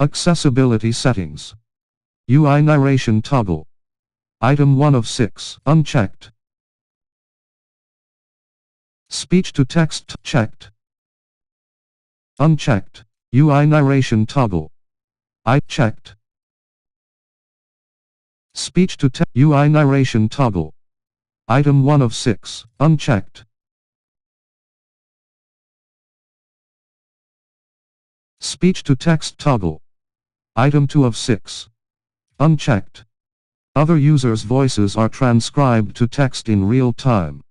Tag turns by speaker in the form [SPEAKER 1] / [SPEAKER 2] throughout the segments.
[SPEAKER 1] Accessibility settings. UI narration toggle. Item 1 of 6, unchecked. Speech to text checked. Unchecked. UI narration toggle. I checked. Speech to text UI narration toggle. Item 1 of 6, unchecked. Speech to text toggle. Item 2 of 6, unchecked. Other users' voices are transcribed to text in real time.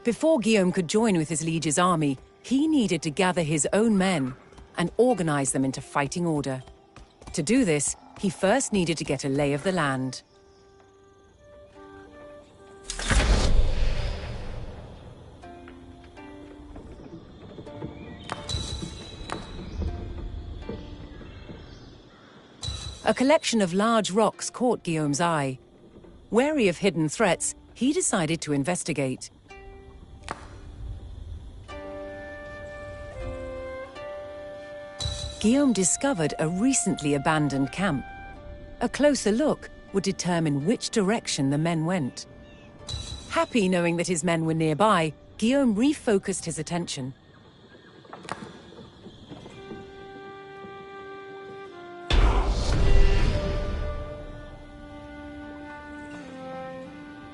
[SPEAKER 2] Before Guillaume could join with his liege's army, he needed to gather his own men and organize them into fighting order. To do this, he first needed to get a lay of the land. A collection of large rocks caught Guillaume's eye. Wary of hidden threats, he decided to investigate. Guillaume discovered a recently abandoned camp. A closer look would determine which direction the men went. Happy knowing that his men were nearby, Guillaume refocused his attention.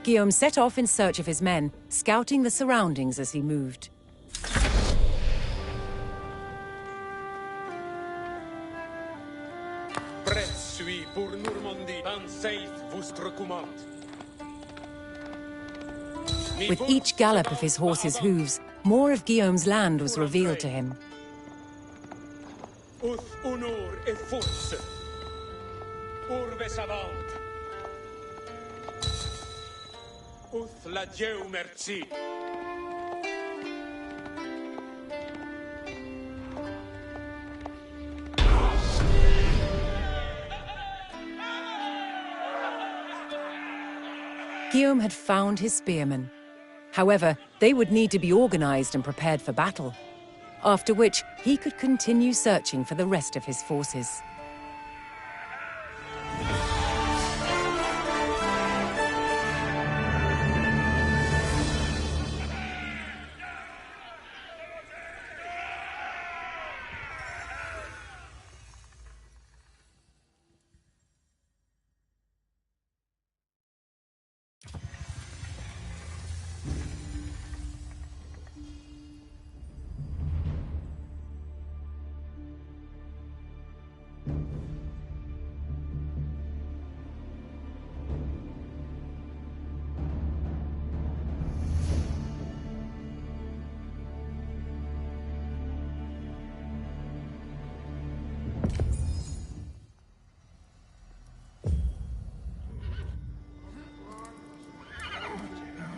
[SPEAKER 2] Guillaume set off in search of his men, scouting the surroundings as he moved. With each gallop of his horse's hooves, more of Guillaume's land was revealed to him. Guillaume had found his spearmen. However, they would need to be organized and prepared for battle, after which he could continue searching for the rest of his forces.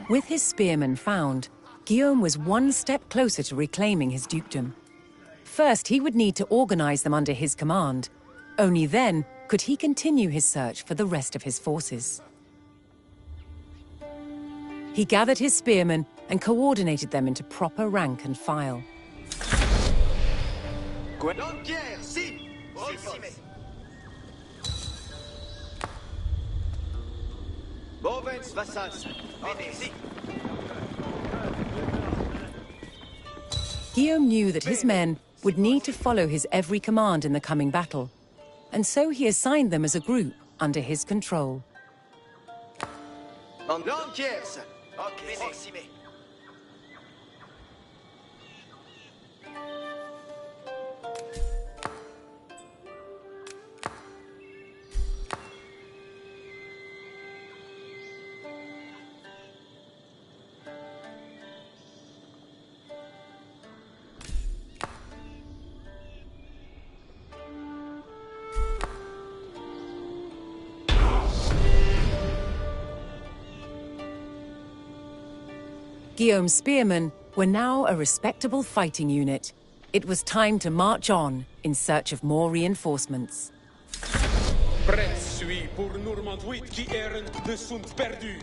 [SPEAKER 2] With his spearmen found, Guillaume was one step closer to reclaiming his dukedom. First, he would need to organize them under his command. Only then could he continue his search for the rest of his forces. He gathered his spearmen and coordinated them into proper rank and file. Guillaume knew that his men would need to follow his every command in the coming battle, and so he assigned them as a group under his control.
[SPEAKER 3] Lanciers! Proxime.
[SPEAKER 2] Guillaume's spearmen were now a respectable fighting unit. It was time to march on in search of more reinforcements.
[SPEAKER 4] Prêt suis pour Normand 8 qui errent ne sont perdus.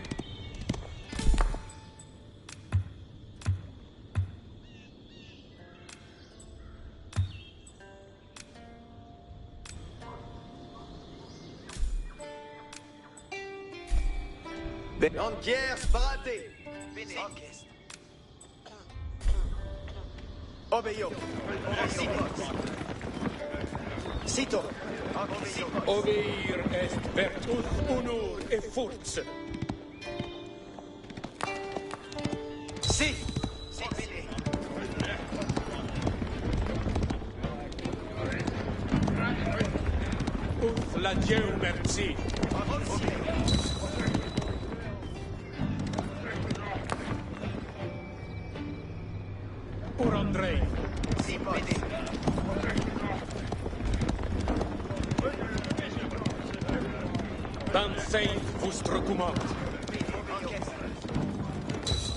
[SPEAKER 3] Lanciers, sparate! Obéio! Cito!
[SPEAKER 4] Obéir est virtus, honor et force.
[SPEAKER 3] Si!
[SPEAKER 4] Ouf la Dieu merci. Pour André.
[SPEAKER 3] Si, PD.
[SPEAKER 4] Dansez vostre commande.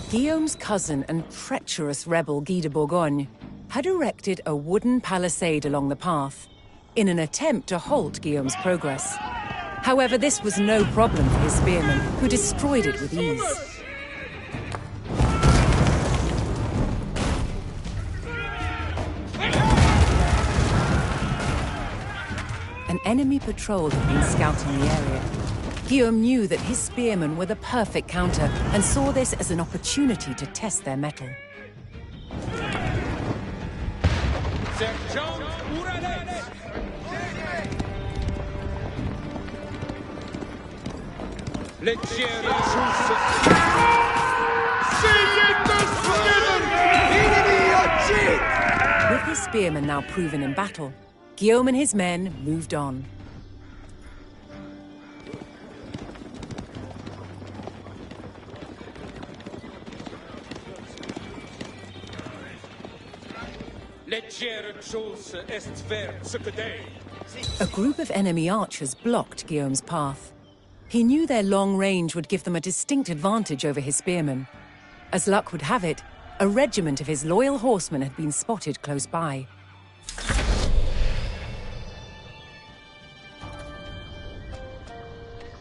[SPEAKER 2] Guillaume's cousin and treacherous rebel Guy de Bourgogne had erected a wooden palisade along the path in an attempt to halt Guillaume's progress. However, this was no problem for his spearmen, who destroyed it with ease. An enemy patrol had been scouting the area. Guillaume knew that his spearmen were the perfect counter and saw this as an opportunity to test their mettle.
[SPEAKER 4] Sergeant Ouralès! Leggere
[SPEAKER 2] With his spearmen now proven in battle, Guillaume and his men moved on. A group of enemy archers blocked Guillaume's path. He knew their long range would give them a distinct advantage over his spearmen. As luck would have it, a regiment of his loyal horsemen had been spotted close by.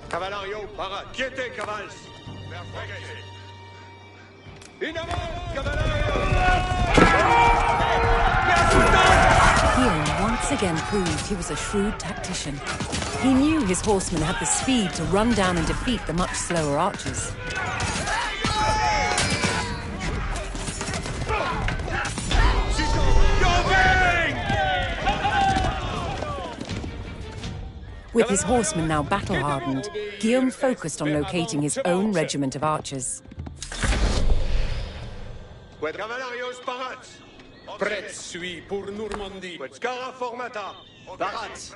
[SPEAKER 3] Cavalario, para, quiete, cavals! In avant, cavalario!
[SPEAKER 2] Guillaume once again proved he was a shrewd tactician. He knew his horsemen had the speed to run down and defeat the much slower archers. With his horsemen now battle-hardened, Guillaume focused on locating his own regiment of archers.
[SPEAKER 3] Cavalarios, parats!
[SPEAKER 4] Prêt suis pour Normandie.
[SPEAKER 3] Scara formata! Parats!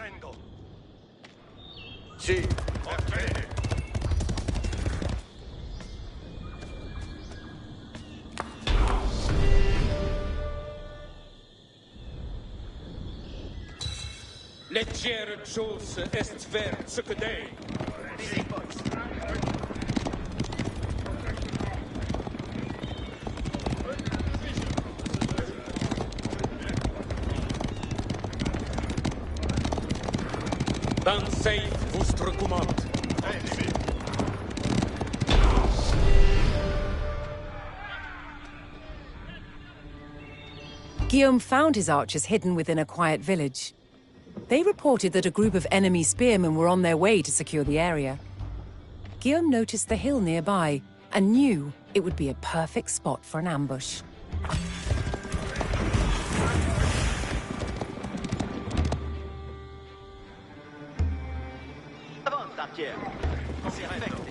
[SPEAKER 3] Si!
[SPEAKER 4] Leggere chose est vers ce que dei. Dansez vostre commande.
[SPEAKER 2] Guillaume found his archers hidden within a quiet village. They reported that a group of enemy spearmen were on their way to secure the area. Guillaume noticed the hill nearby and knew it would be a perfect spot for an ambush.
[SPEAKER 5] arquère. Perfecte.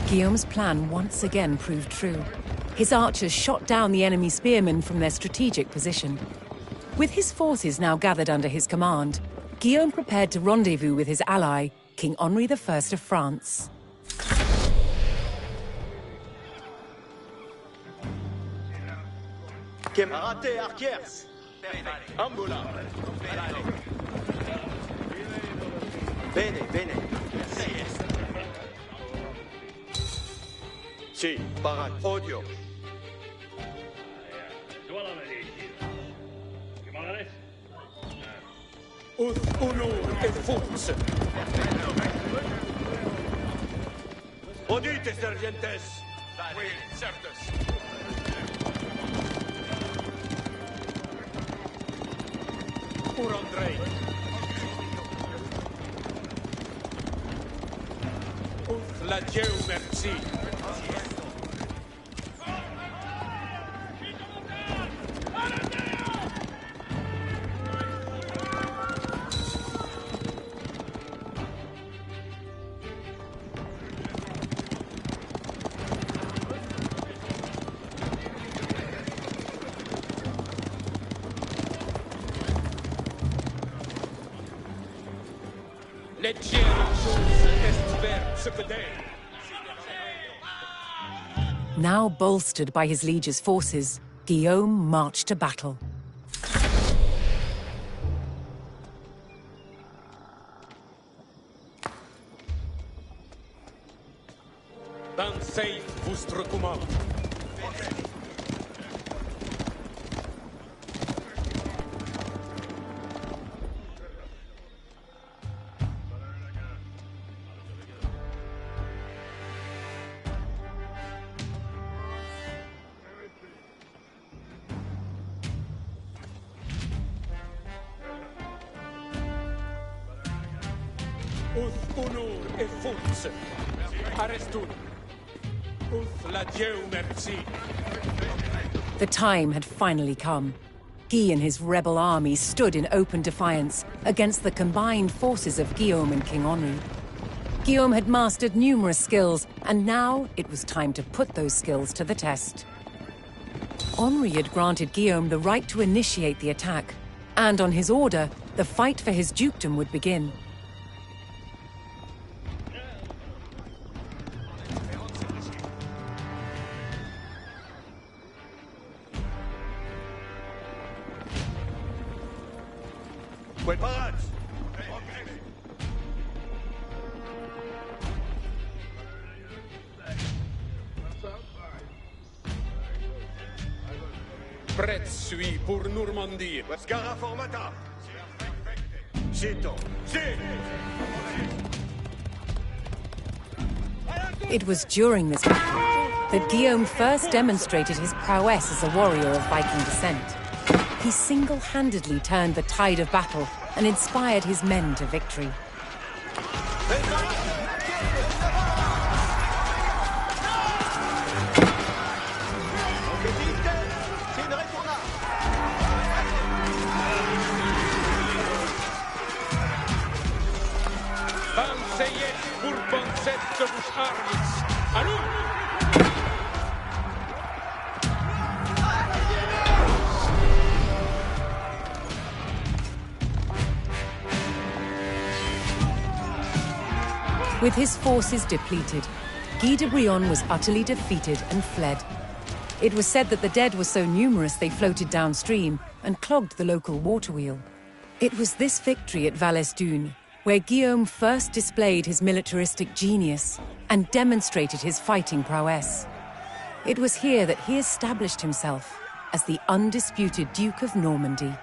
[SPEAKER 2] Guillaume's plan once again proved true. His archers shot down the enemy spearmen from their strategic position. With his forces now gathered under his command, Guillaume prepared to rendezvous with his ally, King Henri I of France.
[SPEAKER 5] Camarate arquers. Ambola. Bene, bene.
[SPEAKER 3] Sì, Parat. Odio.
[SPEAKER 4] Uth unur et force.
[SPEAKER 3] Odite, sergentes.
[SPEAKER 4] Oui, certes. Pour André. Uth la Dieu merci.
[SPEAKER 2] Now bolstered by his liege's forces, Guillaume marched to battle.
[SPEAKER 4] Dansez vostre commande. Uth unur et force. Arrestun. Uth la Dieu merci.
[SPEAKER 2] The time had finally come. Guy and his rebel army stood in open defiance against the combined forces of Guillaume and King Henri. Guillaume had mastered numerous skills, and now it was time to put those skills to the test. Henri had granted Guillaume the right to initiate the attack, and on his order, the fight for his dukedom would begin.
[SPEAKER 3] Parat.
[SPEAKER 4] Prête suis pour Normandie.
[SPEAKER 3] Scara formata. Sito. Si.
[SPEAKER 2] It was during this battle that Guillaume first demonstrated his prowess as a warrior of Viking descent. He single-handedly turned the tide of battle and inspired his men to victory.
[SPEAKER 4] Dansez pour Bonset de vos armes. Allons!
[SPEAKER 2] With his forces depleted, Guy de Brion was utterly defeated and fled. It was said that the dead were so numerous they floated downstream and clogged the local water wheel. It was this victory at Valesdune where Guillaume first displayed his militaristic genius and demonstrated his fighting prowess. It was here that he established himself as the undisputed Duke of Normandy.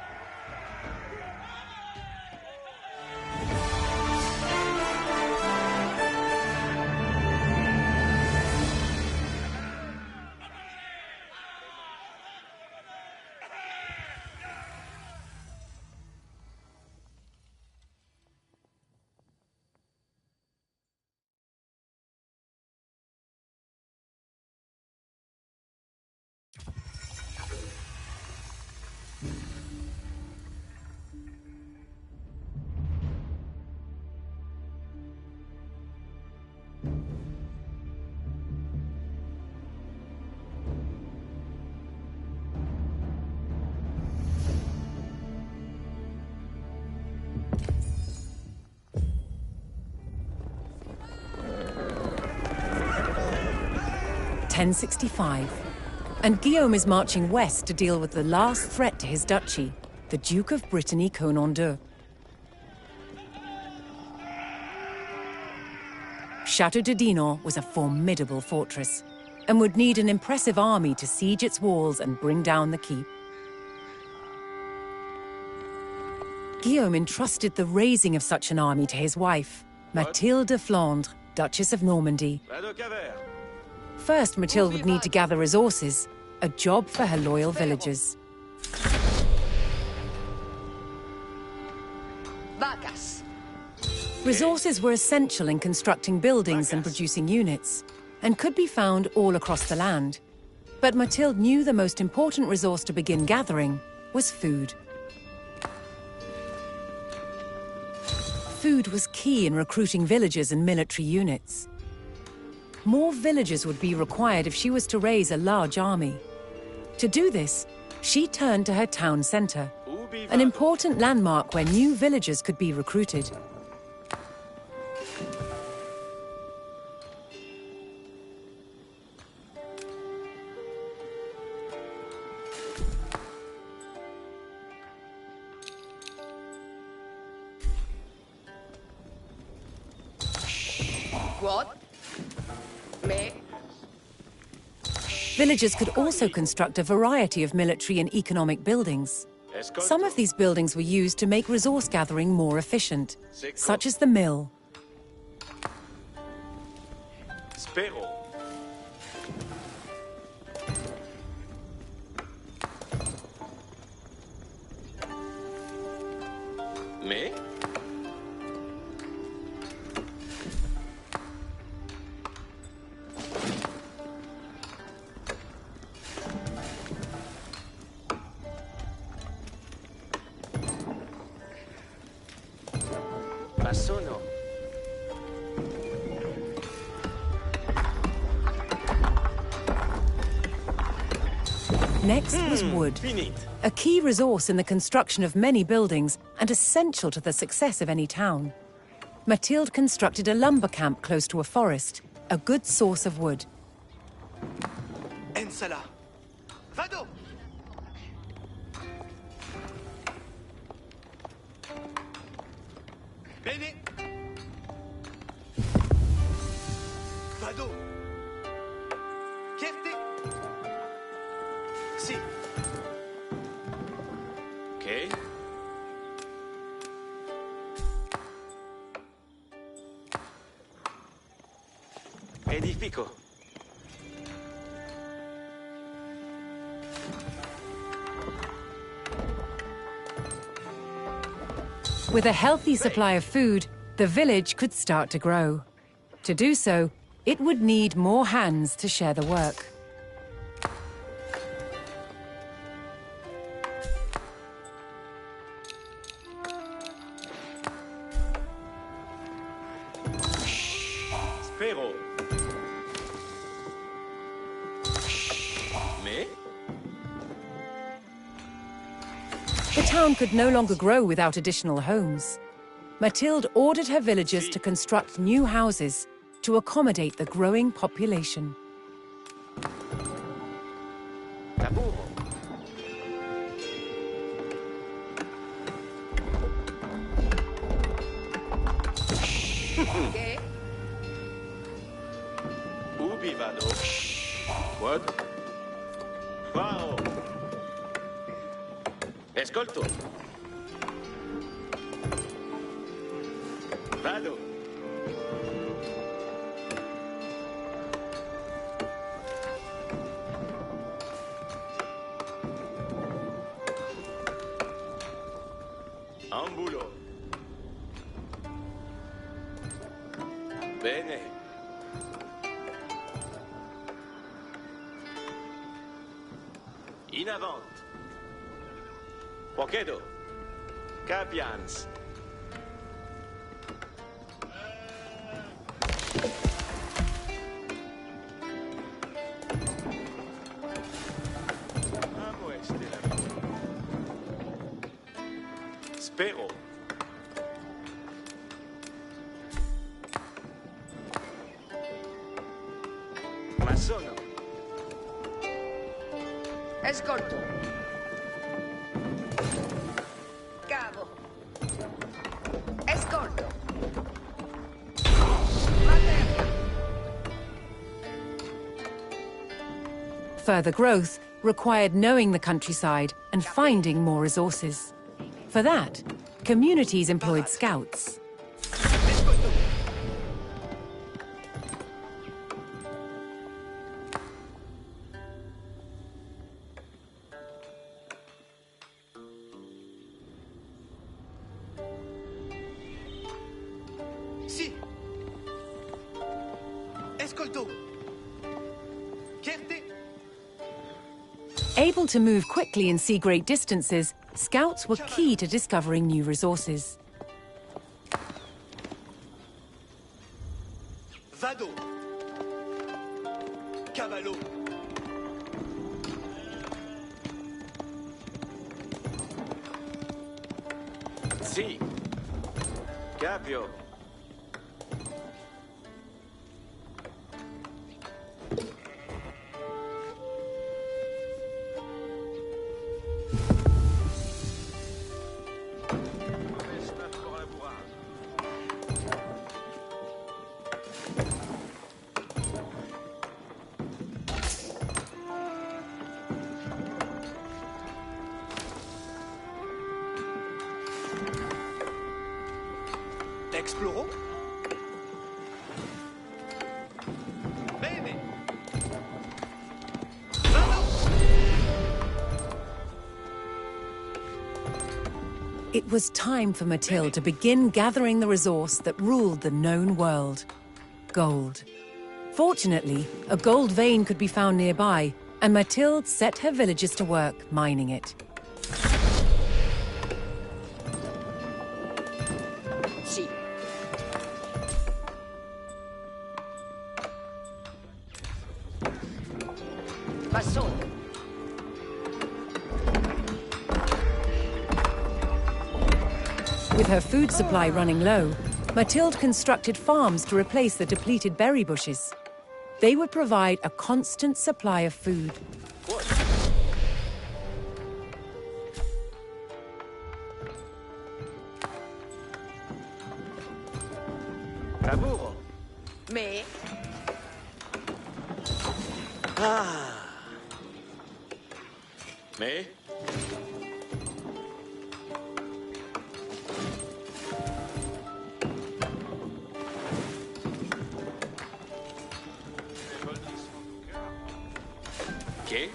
[SPEAKER 2] 1065, and Guillaume is marching west to deal with the last threat to his duchy, the Duke of Brittany Conan II. Chateau de Dinan was a formidable fortress, and would need an impressive army to siege its walls and bring down the keep. Guillaume entrusted the raising of such an army to his wife, Mathilde de Flandre, Duchess of Normandy. First, Mathilde would need to gather resources, a job for her loyal villagers. Resources were essential in constructing buildings and producing units, and could be found all across the land. But Mathilde knew the most important resource to begin gathering was food. Food was key in recruiting villagers and military units. More villagers would be required if she was to raise a large army. To do this, she turned to her town centre, an important landmark where new villagers could be recruited.
[SPEAKER 6] What? Me?
[SPEAKER 2] Villagers could also construct a variety of military and economic buildings. Some of these buildings were used to make resource gathering more efficient, such as the mill.
[SPEAKER 3] Spero. Me? Sono.
[SPEAKER 2] Next was wood, a key resource in the construction of many buildings and essential to the success of any town. Mathilde constructed a lumber camp close to a forest, a good source of wood.
[SPEAKER 5] Ensala. Vado. Bene. Vado. Chierte. Sì.
[SPEAKER 3] Ok.
[SPEAKER 5] Edifico.
[SPEAKER 2] With a healthy supply of food, the village could start to grow. To do so, it would need more hands to share the work.
[SPEAKER 3] Spero. Me?
[SPEAKER 2] The town could no longer grow without additional homes. Mathilde ordered her villagers to construct new houses to accommodate the growing population.
[SPEAKER 5] Taburo.
[SPEAKER 6] Che?
[SPEAKER 3] Ubi vado? What? Faro. Ascolto. Vado. Ambulo. Bene. In avant. Pochedo. Capians. Amo este la vida. Spero. Ma sono.
[SPEAKER 6] Ascolto. Cavo. Ascolto. Materia.
[SPEAKER 2] Further growth required knowing the countryside and finding more resources. For that, communities employed scouts.
[SPEAKER 5] Ascolto. Sì. Ascolto. Chierte.
[SPEAKER 2] Able to move quickly and see great distances, scouts were key to discovering new resources.
[SPEAKER 5] Vado. Cavallo.
[SPEAKER 3] Sì. Capio.
[SPEAKER 5] Explorons. Bene. Vado.
[SPEAKER 2] It was time for Mathilde to begin gathering the resource that ruled the known world: gold. Fortunately, a gold vein could be found nearby, and Mathilde set her villagers to work mining it.
[SPEAKER 6] Sì. Massone.
[SPEAKER 2] With her food supply running low, Mathilde constructed farms to replace the depleted berry bushes. They would provide a constant supply of food.
[SPEAKER 3] Lavoro.
[SPEAKER 6] Me.
[SPEAKER 3] Me. Che?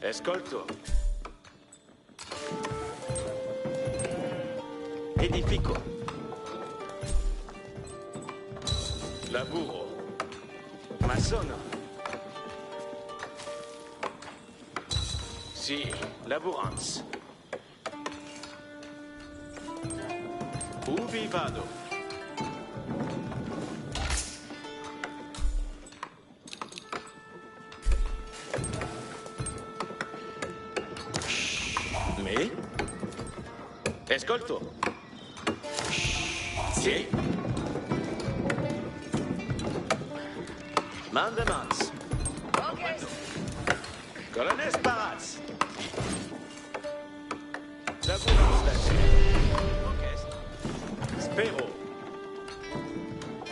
[SPEAKER 3] Ascolto. Edifico. Lavoro. Masono. Sì, lavorans. Ubi vado? Me? Ascolto. Sì. Mandamans.
[SPEAKER 6] Ok.
[SPEAKER 3] Colonel Sparats. Lavorans la terra. Ok. Spero.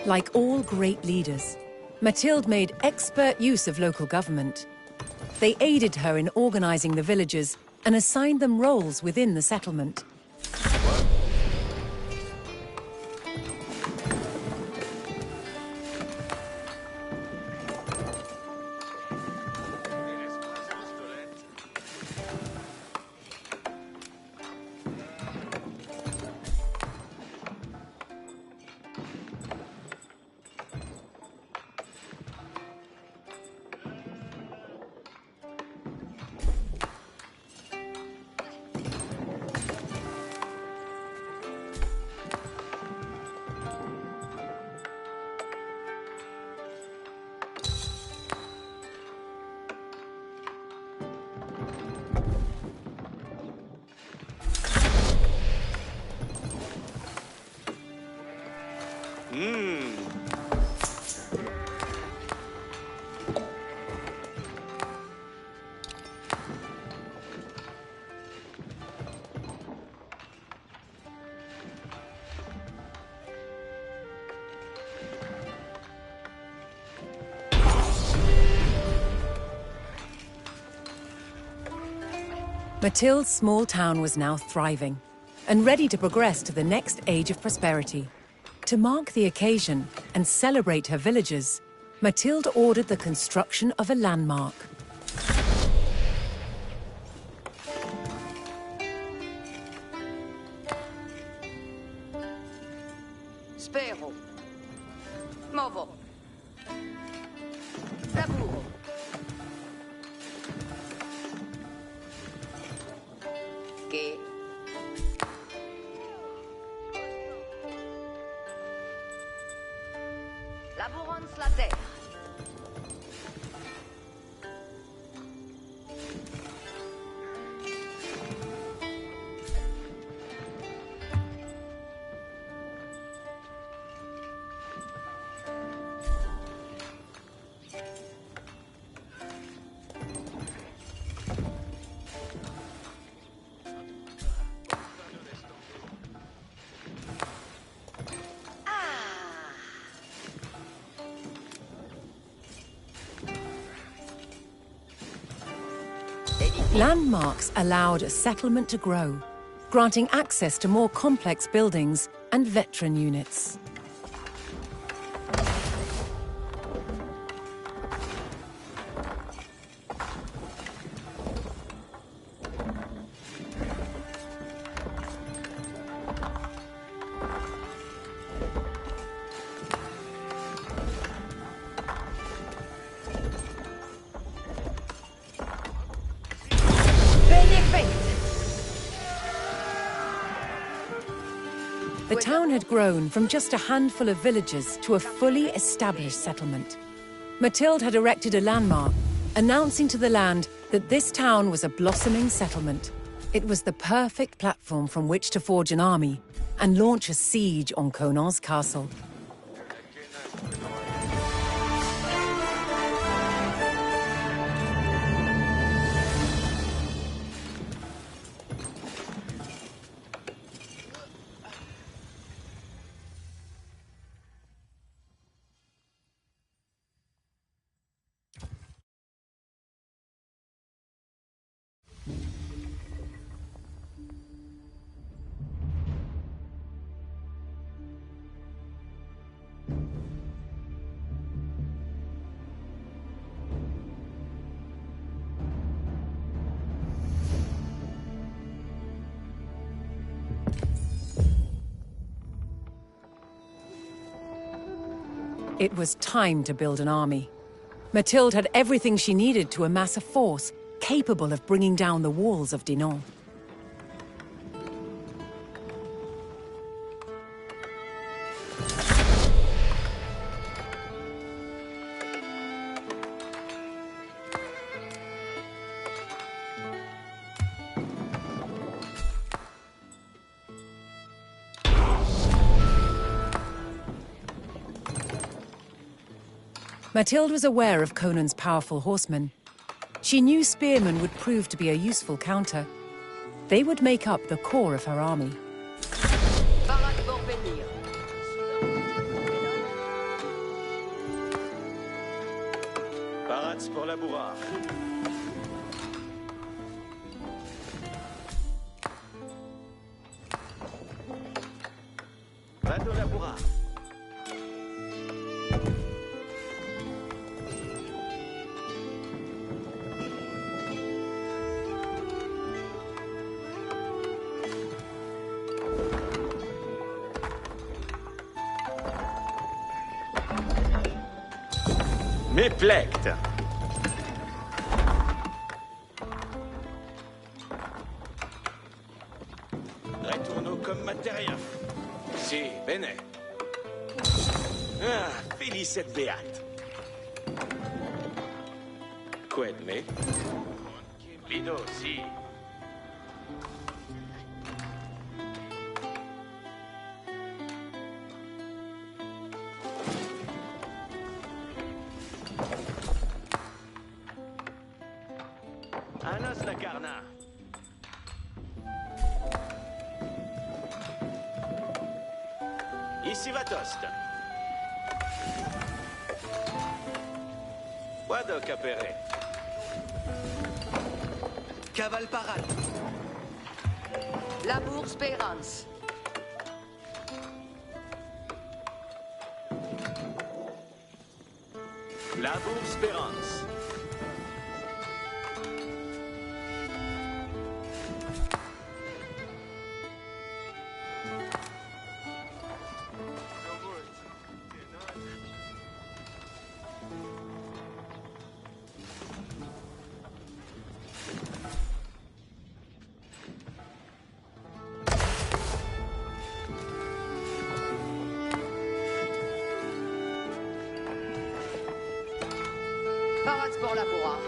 [SPEAKER 2] Like all great leaders, Mathilde made expert use of local government. They aided her in organizing the villagers and assigned them roles within the settlement. Mathilde's small town was now thriving and ready to progress to the next age of prosperity. To mark the occasion and celebrate her villagers, Mathilde ordered the construction of a landmark.
[SPEAKER 6] Spero. Movo. Laburo. Che. Lavorons la terre.
[SPEAKER 2] Landmarks allowed a settlement to grow, granting access to more complex buildings and veteran units. The town had grown from just a handful of villagers to a fully established settlement. Mathilde had erected a landmark, announcing to the land that this town was a blossoming settlement. It was the perfect platform from which to forge an army and launch a siege on Conan's castle. It was time to build an army. Mathilde had everything she needed to amass a force capable of bringing down the walls of Dinant. Mathilde was aware of Conan's powerful horsemen. She knew spearmen would prove to be a useful counter. They would make up the core of her army.
[SPEAKER 3] Parades pour labourar. Vado labourar. Meplecte. Retourno comme matériel. Si, bene. Ah, felicet beat. Quid me? Lido, si. Anos la carna. Ici va tosta. Vado capere.
[SPEAKER 5] Cavale parade.
[SPEAKER 6] Labour Spérance.
[SPEAKER 3] Labour Spérance.
[SPEAKER 6] Parade Sport Laboura.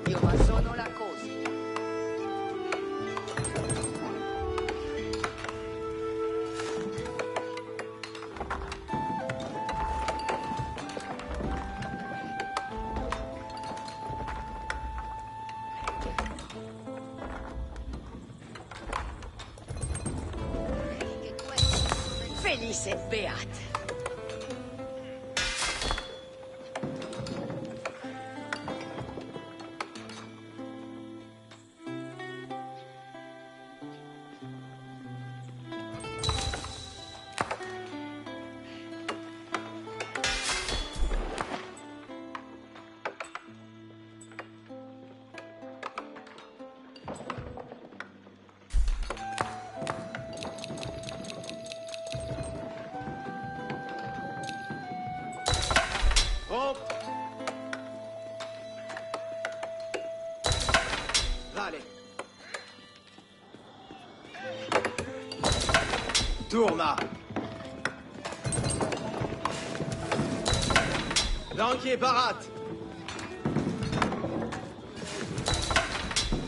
[SPEAKER 6] Io ma sono la cosa. Felice et beate.
[SPEAKER 5] Hop. Vale. Tourma. Lanquier parate.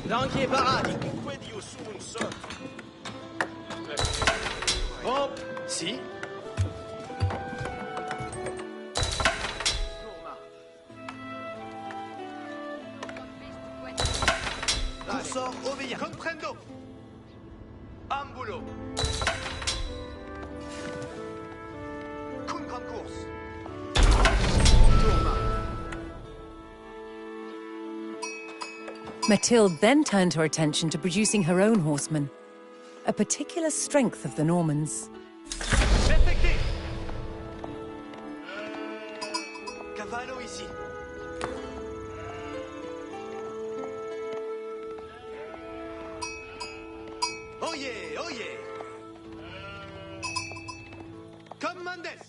[SPEAKER 5] Lanquier parate.
[SPEAKER 3] Quid you soon, sir.
[SPEAKER 5] Hop. Si. Cursor obéir. Comprendo. Ambulo. Con grande course. Tourma.
[SPEAKER 2] Mathilde then turned her attention to producing her own horsemen, a particular strength of the Normans.
[SPEAKER 5] Respecté. Cavallo ici. Oye, oye. Commandes.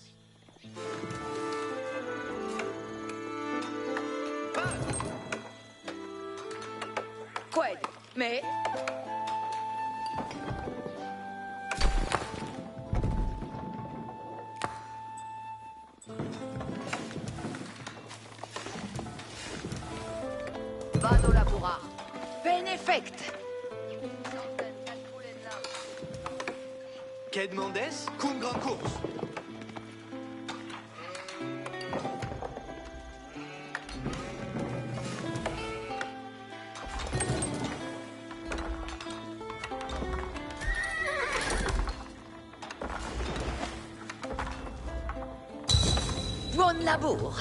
[SPEAKER 6] Qued, mais... Vado Laboura. Benefect.
[SPEAKER 5] Quai de Mendes, Coum grande course.
[SPEAKER 6] Buon labour.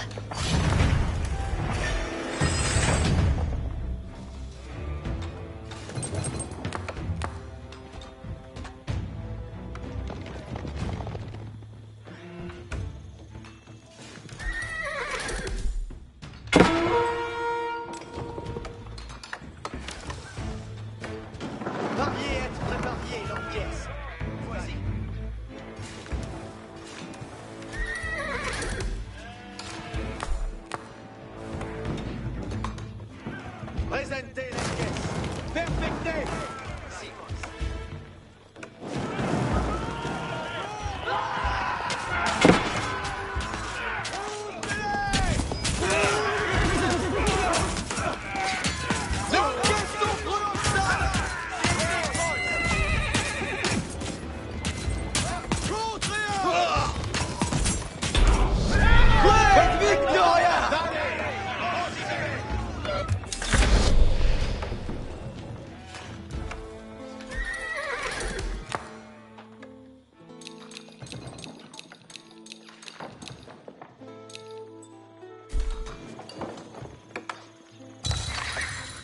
[SPEAKER 5] Marier, être préparé, leur pièce. Voici.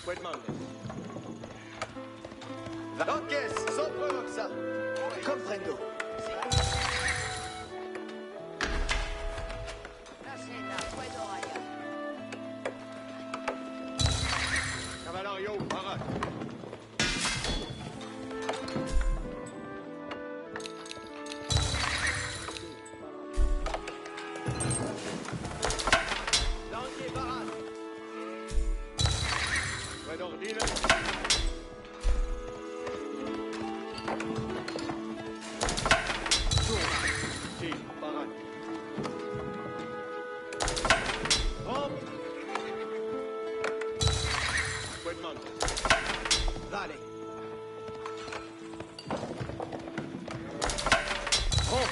[SPEAKER 5] Quel Mandes? Lanches, sopra Roxa. Comprendo.
[SPEAKER 6] La cena, puedo allá.
[SPEAKER 5] Cavallo, parade. Lanquier, parade. Quel ordine? Sì, parade. Hop. Quel Mandes? Vale. Hop.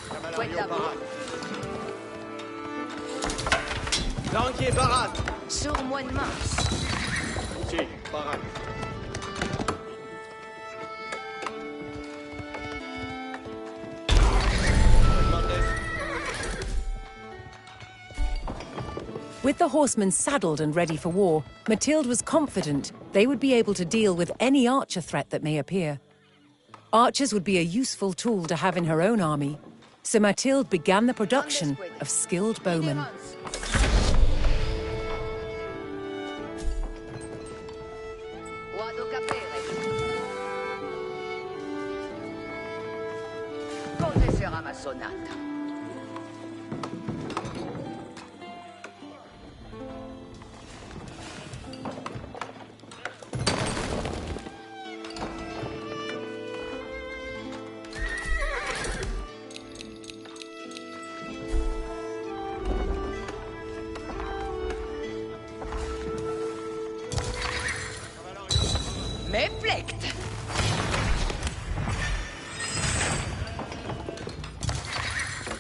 [SPEAKER 5] Cavallo,
[SPEAKER 6] Quella
[SPEAKER 5] parade. Lanquier, parade.
[SPEAKER 6] Sur moi de Mars.
[SPEAKER 5] Sì, parade.
[SPEAKER 2] With the horsemen saddled and ready for war, Mathilde was confident they would be able to deal with any archer threat that may appear. Archers would be a useful tool to have in her own army, so Mathilde began the production of skilled bowmen.
[SPEAKER 6] Vado capere. Come sarà ma sonata? Me plekt.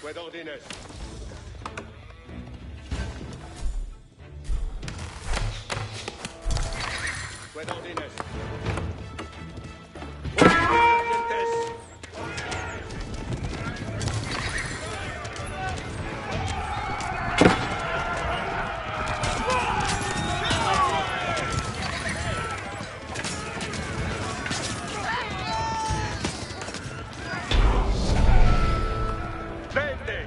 [SPEAKER 5] Quid ordines? Quid ordines? Urgentes. Vende!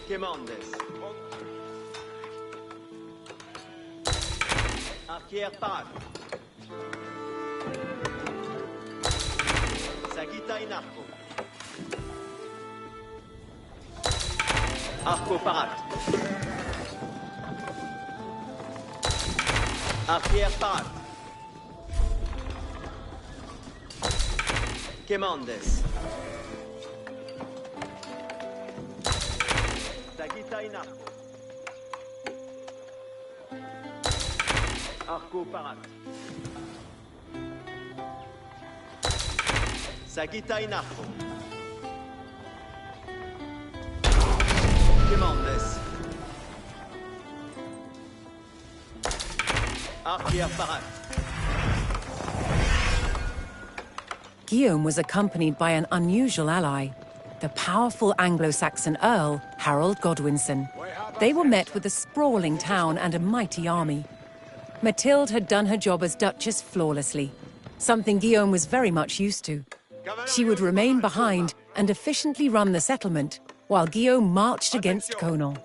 [SPEAKER 5] Quemandes. Arquier parade. Sagitta in arco. Arco parade. Arquier parade. Quemandes. Sagitta in arco. Arco parade. Sagitta in arco. Quemandes. Arquier parade.
[SPEAKER 2] Guillaume was accompanied by an unusual ally, the powerful Anglo-Saxon Earl, Harold Godwinson. They were met with a sprawling town and a mighty army. Mathilde had done her job as Duchess flawlessly, something Guillaume was very much used to. She would remain behind and efficiently run the settlement, while Guillaume marched against Conan.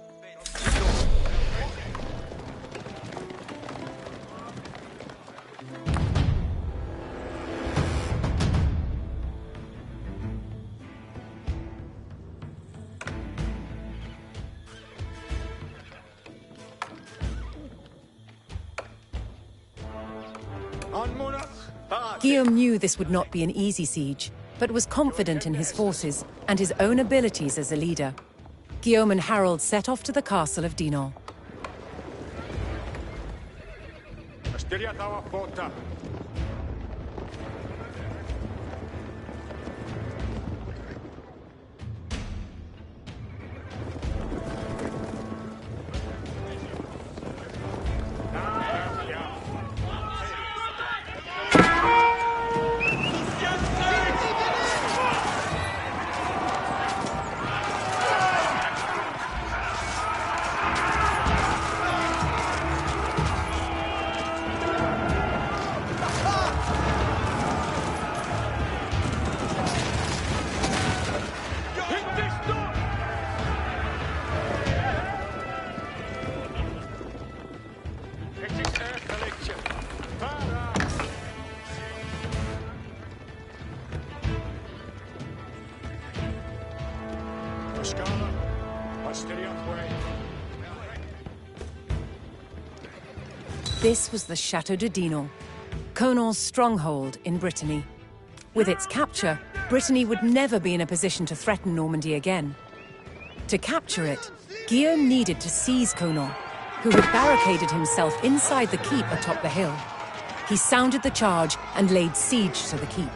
[SPEAKER 2] Guillaume knew this would not be an easy siege, but was confident in his forces and his own abilities as a leader. Guillaume and Harold set off to the castle of Dinan. This was the Chateau de Dinan, Conan's stronghold in Brittany. With its capture, Brittany would never be in a position to threaten Normandy again. To capture it, Guillaume needed to seize Conan, who had barricaded himself inside the keep atop the hill. He sounded the charge and laid siege to the keep.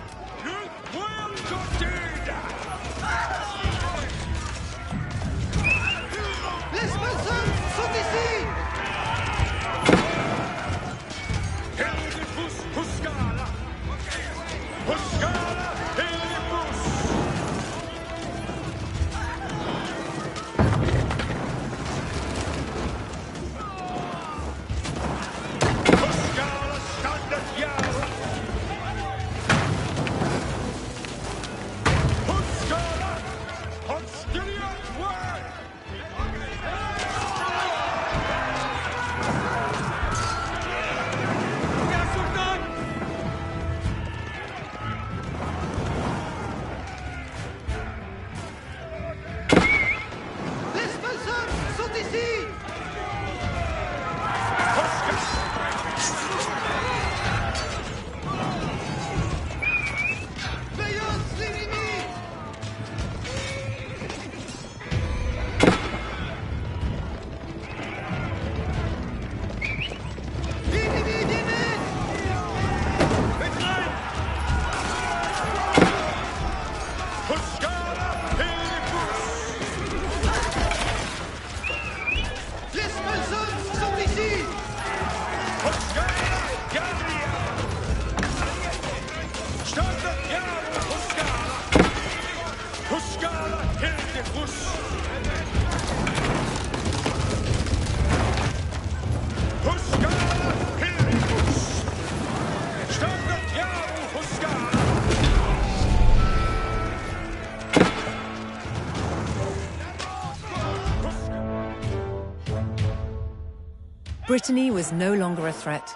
[SPEAKER 2] Brittany was no longer a threat.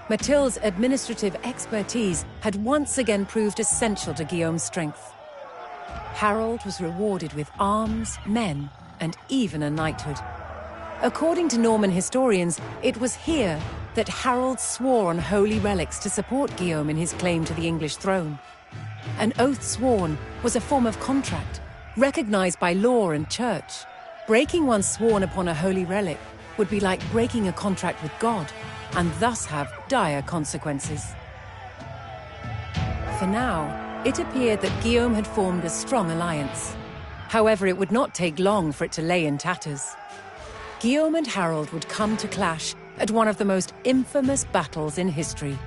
[SPEAKER 2] Mathilde's administrative expertise had once again proved essential to Guillaume's strength. Harold was rewarded with arms, men, and even a knighthood. According to Norman historians, it was here that Harold swore on holy relics to support Guillaume in his claim to the English throne. An oath sworn was a form of contract, recognized by law and church. Breaking one sworn upon a holy relic would be like breaking a contract with God, and thus have dire consequences. For now, it appeared that Guillaume had formed a strong alliance. However, it would not take long for it to lay in tatters. Guillaume and Harold would come to clash at one of the most infamous battles in history.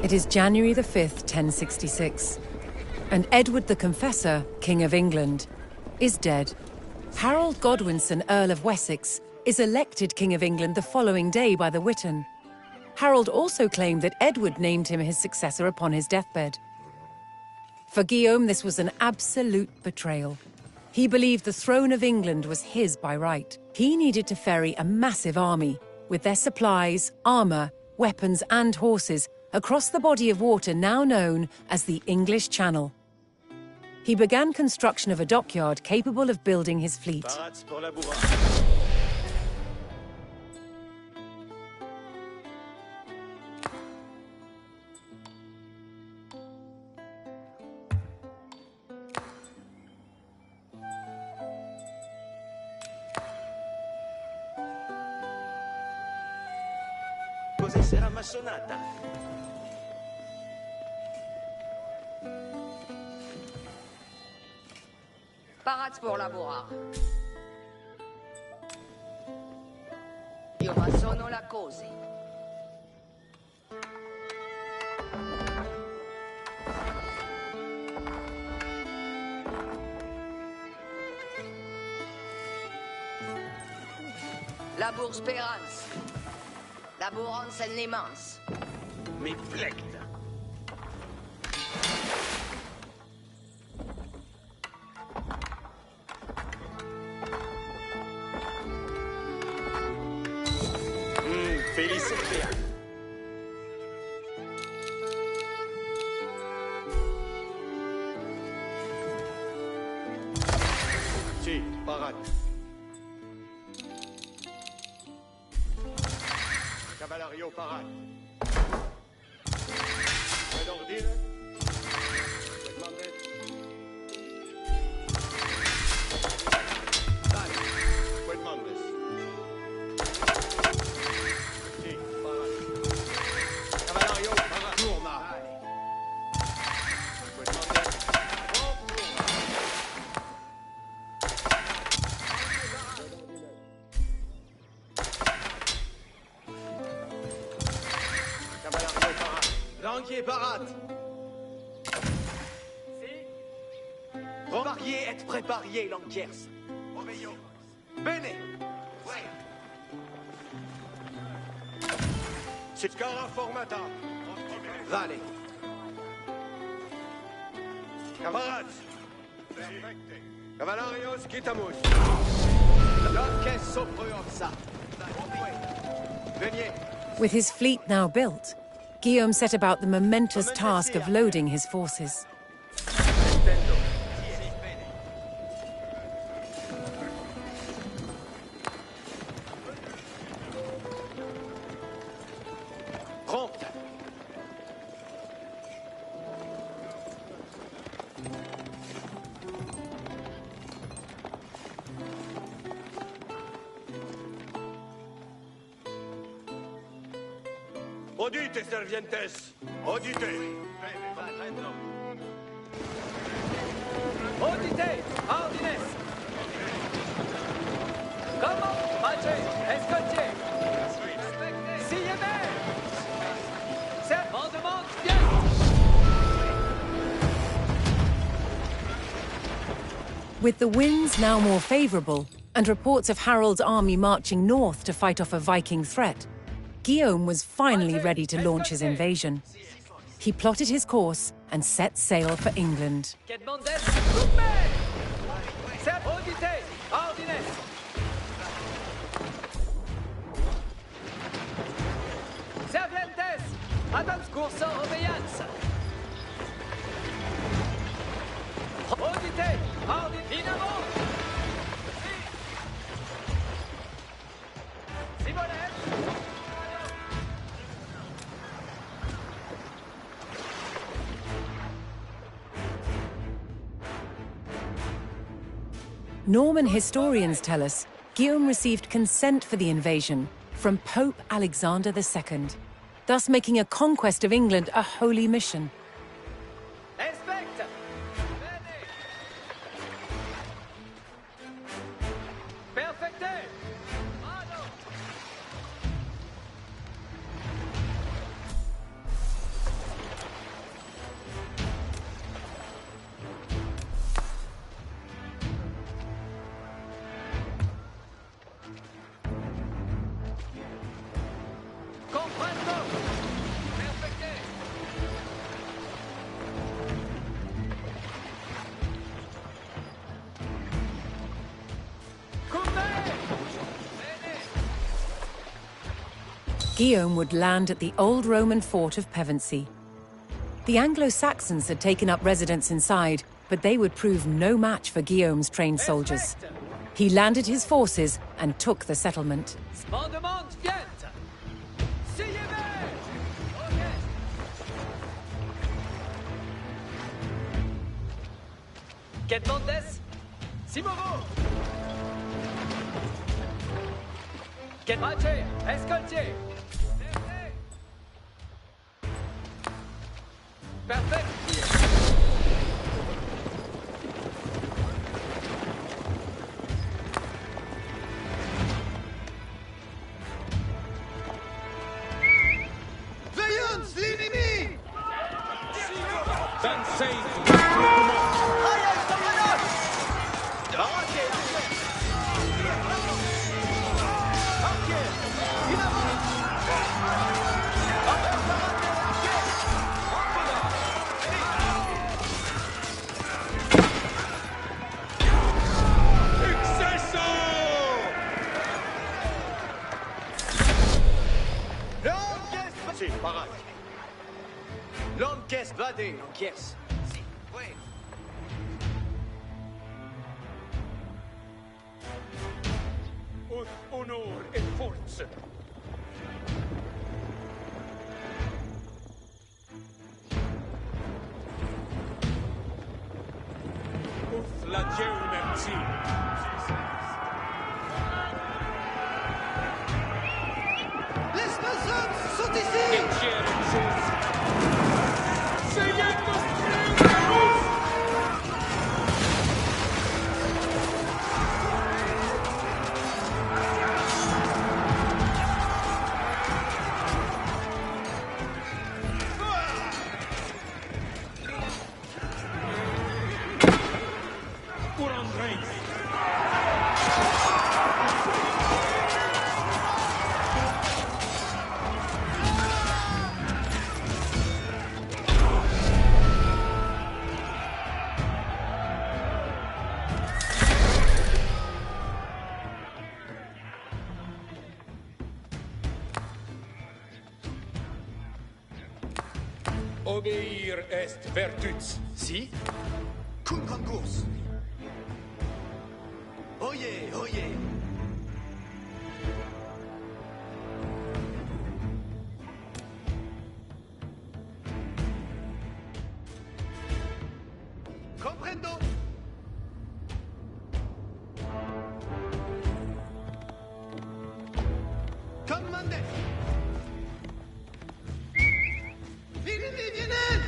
[SPEAKER 2] It is January the 5th, 1066, and Edward the Confessor, King of England, is dead. Harold Godwinson, Earl of Wessex, is elected King of England the following day by the Witan. Harold also claimed that Edward named him his successor upon his deathbed. For Guillaume, this was an absolute betrayal. He believed the throne of England was his by right. He needed to ferry a massive army, with their supplies, armor, weapons and horses, across the body of water now known as the English Channel. He began construction of a dockyard capable of building his fleet.
[SPEAKER 5] Parades pour labourer. Cos'è sarà massonata?
[SPEAKER 6] Parades pour lavorare. Io ma sono la cose. Labour Spérance. Laborans en Nemans.
[SPEAKER 3] Mi plecta. Felicità.
[SPEAKER 5] Sì, parade. Cavallerio parade. Fue d'ordine. Fue mandé. Dale. Fue mandes. Sì, parade. Cavallerio parade. Tourna. Fue mandé. Cavallerio parade. Lanquier parade. Parier et préparier l'enquiers. Obéio. Bene. Ouais. C'est Scara formata. Vale. Camarades. Cavalarios quitamos. Lanques sopriosa. Veniez.
[SPEAKER 2] With his fleet now built, Guillaume set about the momentous task of loading his forces.
[SPEAKER 5] Intendo. Prompt. Audite, servientes. Audite.
[SPEAKER 7] Audite, ordines. Comment, pace, escotier. Sillez mer. Servant demande bien.
[SPEAKER 2] With the winds now more favorable, and reports of Harold's army marching north to fight off a Viking threat, Guillaume was finally ready to launch his invasion. He plotted his course and set sail for England.
[SPEAKER 7] Que demandes, coupez. Audite, ordines. Servientes, adams curso obeianza. Audite, ordines, in avant. Si volete.
[SPEAKER 2] Norman historians tell us Guillaume received consent for the invasion from Pope Alexander II, thus making a conquest of England a holy mission.
[SPEAKER 7] Inspecte! Bene! Perfecte! Mano! Comprendo! Perfecte!
[SPEAKER 2] Guillaume would land at the old Roman fort of Pevensey. The Anglo-Saxons had taken up residence inside, but they would prove no match for Guillaume's trained soldiers. He landed his forces and took the settlement.
[SPEAKER 7] Spandement vient! Sillez-vous! Ok. Quête Mondes? Simovo! Quête Rache! Escoltier! Perfect!
[SPEAKER 5] Veillance l'ennemi!
[SPEAKER 4] Sensei!
[SPEAKER 5] Aïe, Stophanos! Arrêtez! Arquet! In avant!
[SPEAKER 4] Successo!
[SPEAKER 5] L'encaisse! Si, pareil. L'encaisse, vadé, l'encaisse. Si, oui.
[SPEAKER 4] Ut honor et force. Ut flagellum si.
[SPEAKER 5] Les Spasums sont ici!
[SPEAKER 4] Dicere sus. Seguendo triunfus. Uran reis. Obéir est vertus.
[SPEAKER 5] Si? Cum concours. Oyez, oyez. Comprendo. Commandez. L'ennemi vient!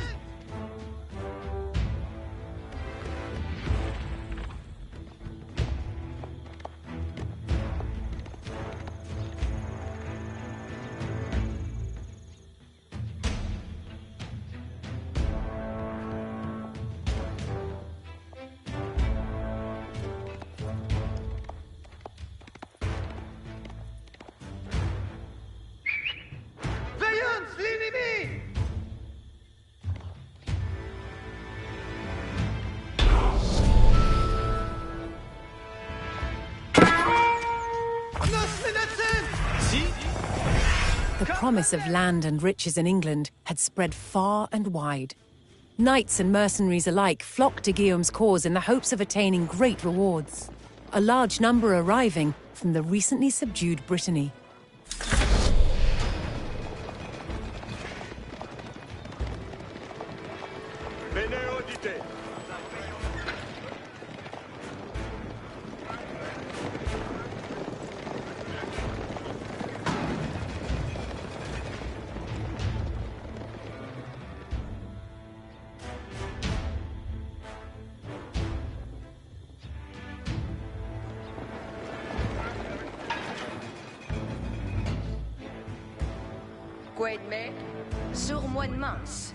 [SPEAKER 5] Veillance l'ennemi! Nos menacen! Si?
[SPEAKER 2] The promise of land and riches in England had spread far and wide. Knights and mercenaries alike flocked to Guillaume's cause in the hopes of attaining great rewards. A large number arriving from the recently subdued Brittany.
[SPEAKER 5] Bene audite.
[SPEAKER 6] Quaidme, sur moi de Mans.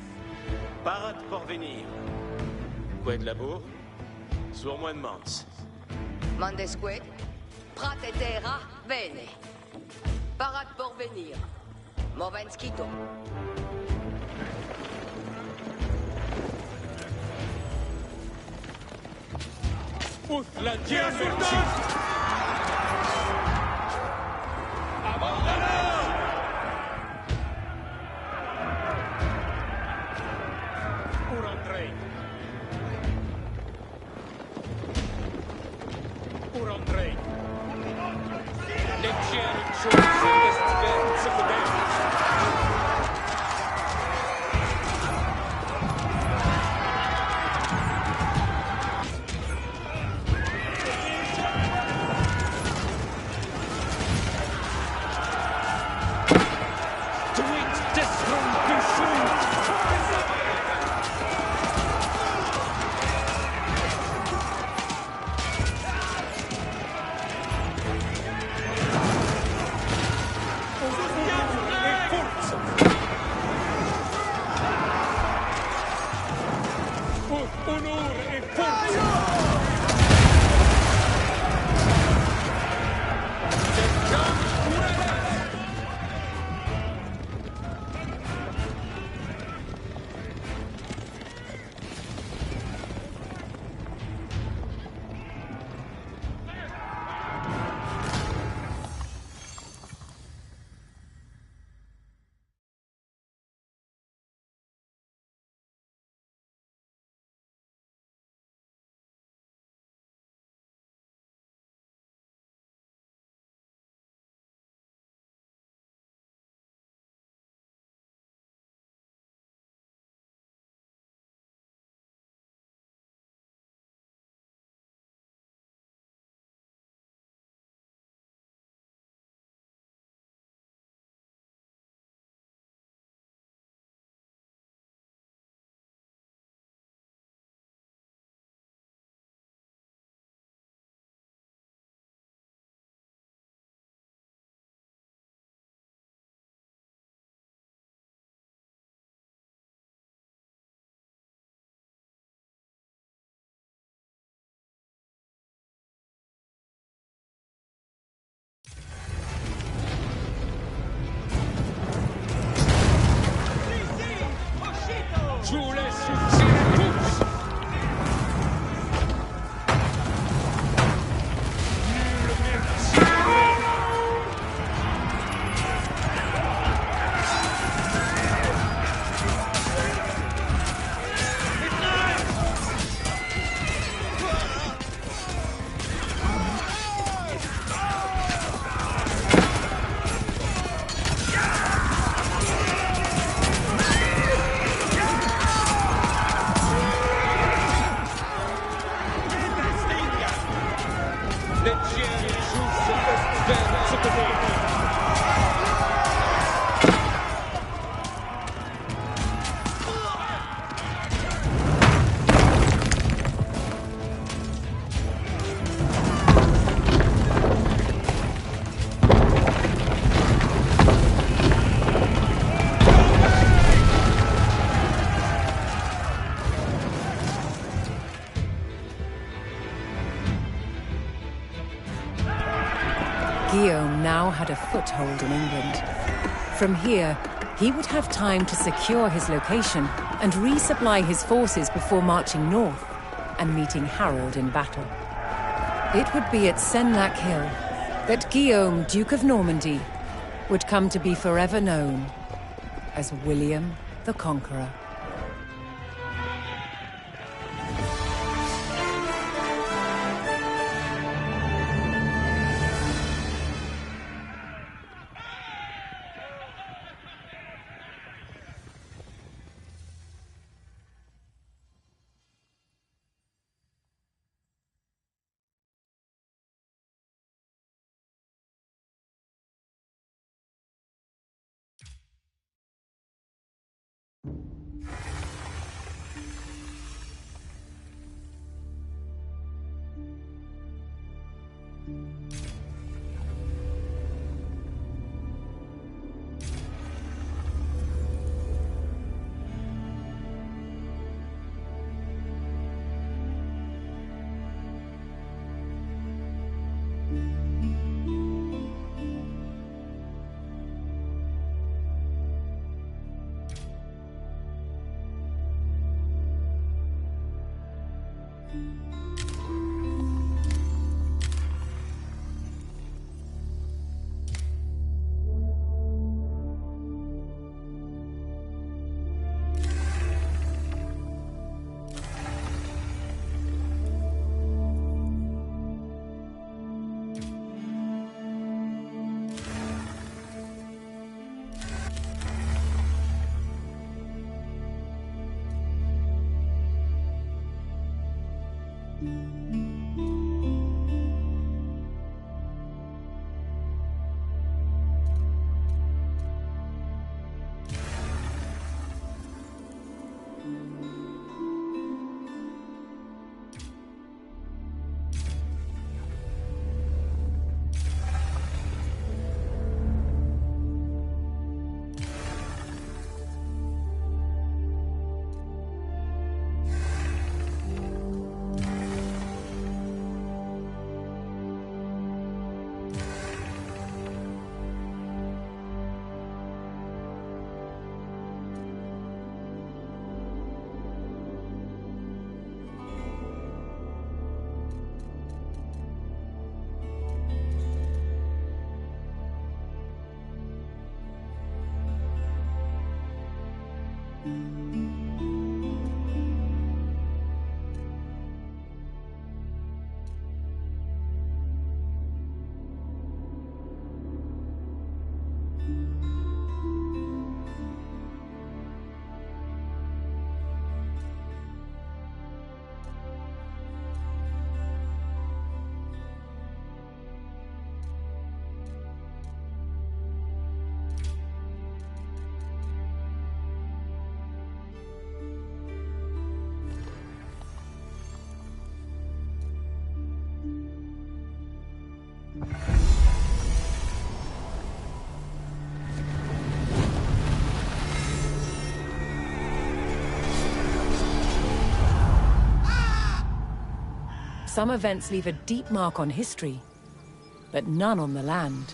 [SPEAKER 3] Parade Porvenir. Quoi de labour? Sur moi de Mans.
[SPEAKER 6] Mandesque, prate terra, bene. Parade Porvenir. Movenskito.
[SPEAKER 4] Ouf, la diable! Pour Andrei. Pour Andrei. Leggeri,
[SPEAKER 2] Guillaume now had a foothold in England. From here, he would have time to secure his location and resupply his forces before marching north and meeting Harold in battle. It would be at Senlac Hill that Guillaume, Duke of Normandy, would come to be forever known as William the Conqueror. Some events leave a deep mark on history, but none on the land.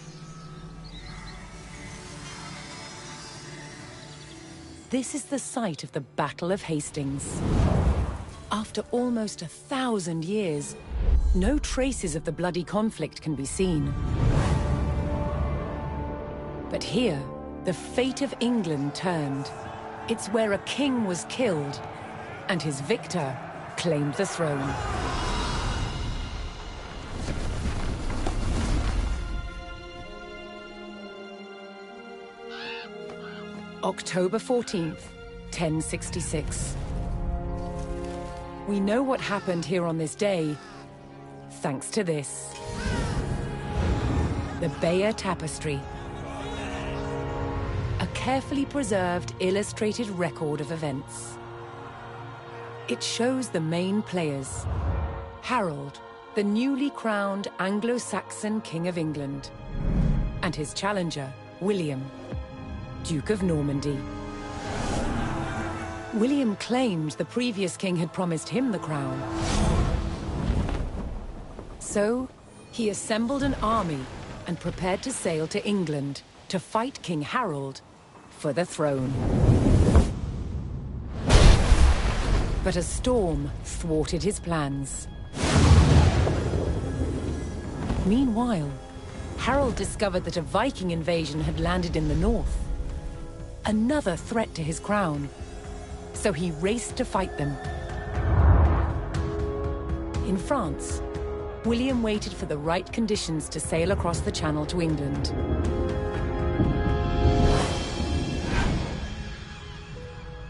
[SPEAKER 2] This is the site of the Battle of Hastings. After almost 1,000 years, no traces of the bloody conflict can be seen. But here, the fate of England turned. It's where a king was killed, and his victor claimed the throne. October 14th, 1066. We know what happened here on this day, thanks to this. The Bayeux Tapestry. A carefully preserved, illustrated record of events. It shows the main players. Harold, the newly crowned Anglo-Saxon King of England, and his challenger, William, Duke of Normandy. William claimed the previous king had promised him the crown. So, he assembled an army and prepared to sail to England to fight King Harold for the throne. But a storm thwarted his plans. Meanwhile, Harold discovered that a Viking invasion had landed in the north. Another threat to his crown. So he raced to fight them. In France, William waited for the right conditions to sail across the Channel to England.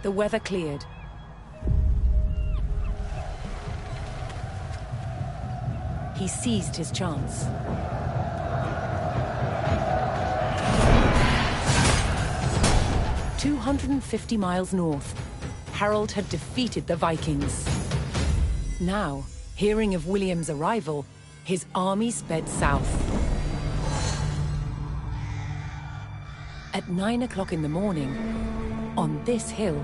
[SPEAKER 2] The weather cleared. He seized his chance. "250 miles north, Harold had defeated the Vikings. Now, hearing of William's arrival, his army sped south. At 9 o'clock in the morning, on this hill,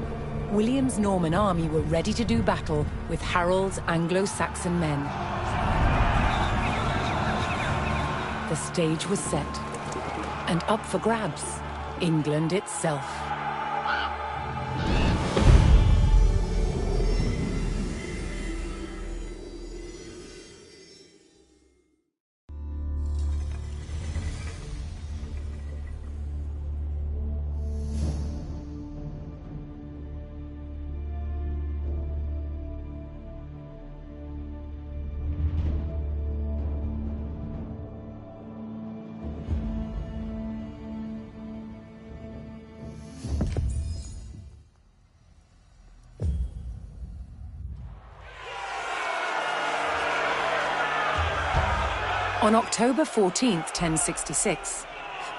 [SPEAKER 2] William's Norman army were ready to do battle with Harold's Anglo-Saxon men. The stage was set, and up for grabs, England itself. On October 14th, 1066,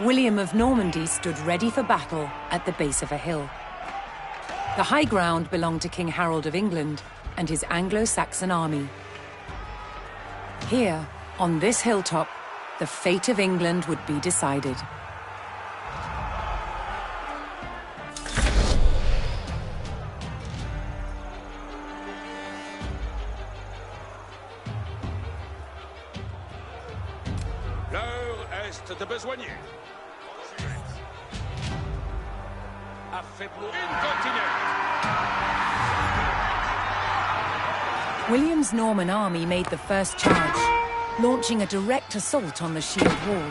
[SPEAKER 2] William of Normandy stood ready for battle at the base of a hill. The high ground belonged to King Harold of England and his Anglo-Saxon army. Here, on this hilltop, the fate of England would be decided.
[SPEAKER 4] L'heure est de besogner. Affaiblir incontinent.
[SPEAKER 2] William's Norman army made the first charge, launching a direct assault on the shield wall.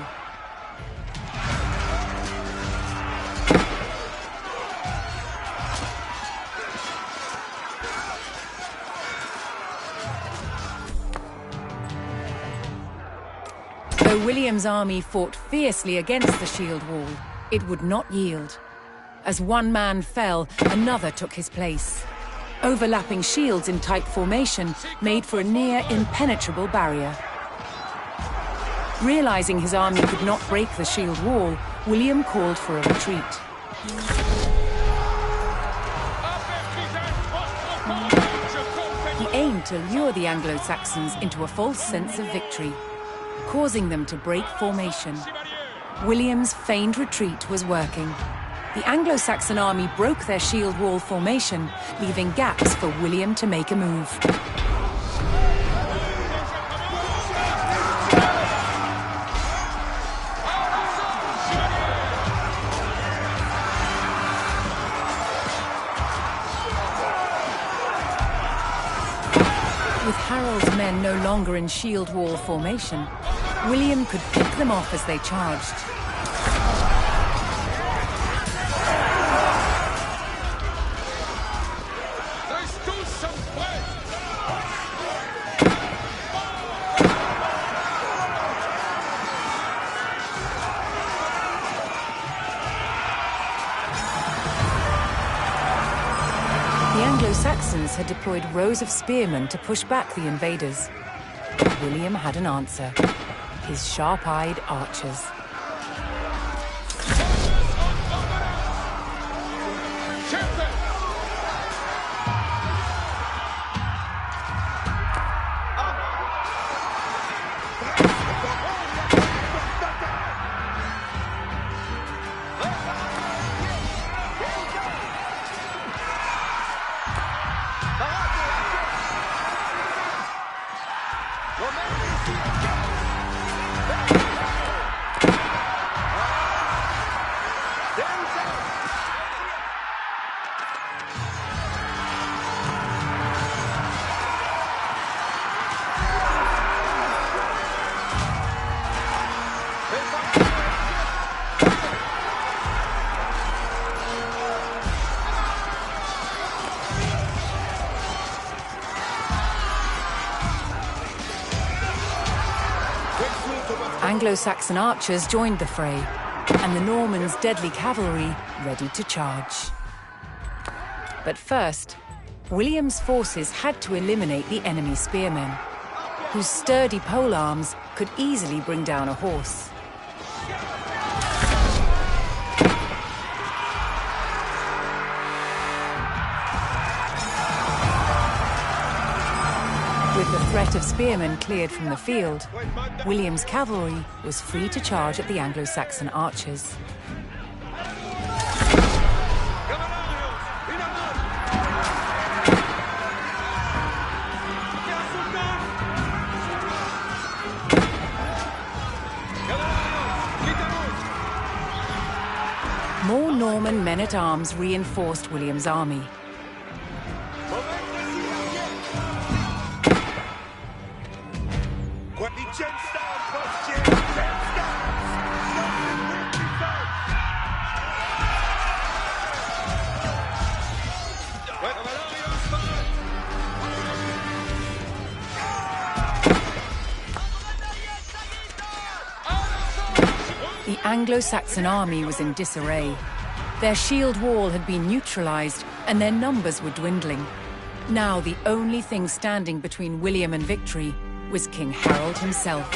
[SPEAKER 2] Though William's army fought fiercely against the shield wall, it would not yield. As one man fell, another took his place. Overlapping shields in tight formation made for a near impenetrable barrier. Realizing his army could not break the shield wall, William called for a retreat. He aimed to lure the Anglo-Saxons into a false sense of victory, causing them to break formation. William's feigned retreat was working. The Anglo-Saxon army broke their shield wall formation, leaving gaps for William to make a move. With Harold's men no longer in shield wall formation, William could pick them off as they charged. The Anglo-Saxons had deployed rows of spearmen to push back the invaders. But William had an answer: his sharp-eyed archers. Anglo-Saxon archers joined the fray, and the Normans' deadly cavalry ready to charge. But first, William's forces had to eliminate the enemy spearmen, whose sturdy polearms could easily bring down a horse. With the threat of spearmen cleared from the field, William's cavalry was free to charge at the Anglo-Saxon archers. More Norman men-at-arms reinforced William's army. The Anglo-Saxon army was in disarray. Their shield wall had been neutralized, and their numbers were dwindling. Now the only thing standing between William and victory was King Harold himself.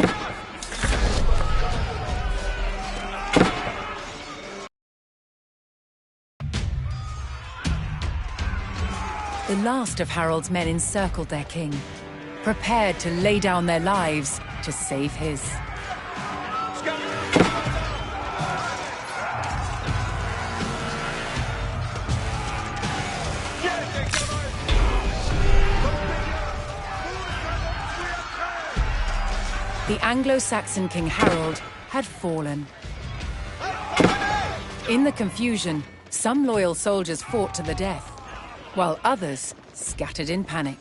[SPEAKER 2] The last of Harold's men encircled their king, prepared to lay down their lives to save his. The Anglo-Saxon King Harold had fallen. In the confusion, some loyal soldiers fought to the death, while others scattered in panic.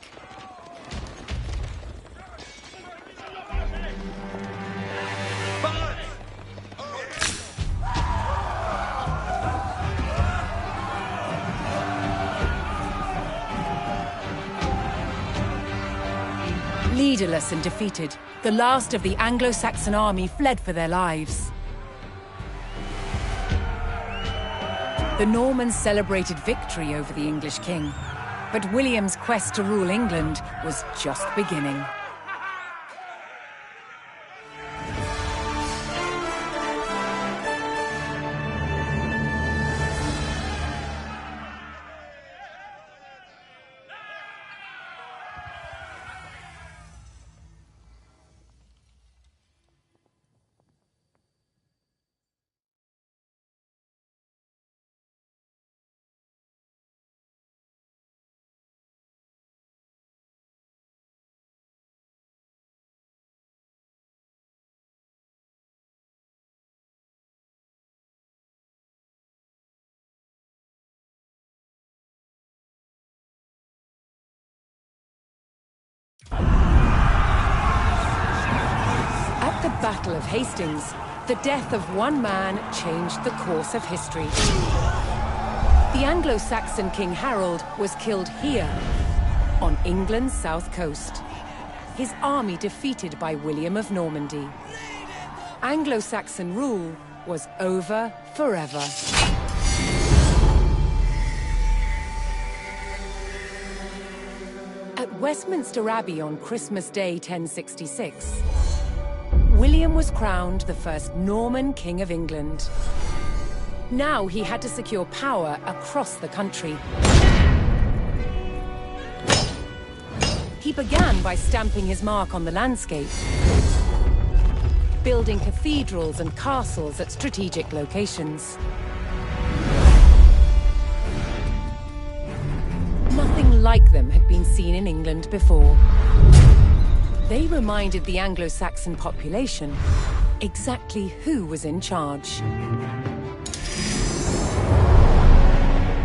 [SPEAKER 2] Leaderless and defeated, the last of the Anglo-Saxon army fled for their lives. The Normans celebrated victory over the English king, but William's quest to rule England was just beginning. At the Battle of Hastings, the death of one man changed the course of history. The Anglo-Saxon King Harold was killed here, on England's south coast. His army defeated by William of Normandy. Anglo-Saxon rule was over forever. At Westminster Abbey on Christmas Day 1066, William was crowned the first Norman King of England. Now he had to secure power across the country. He began by stamping his mark on the landscape, building cathedrals and castles at strategic locations. Nothing like them had been seen in England before. They reminded the Anglo-Saxon population exactly who was in charge.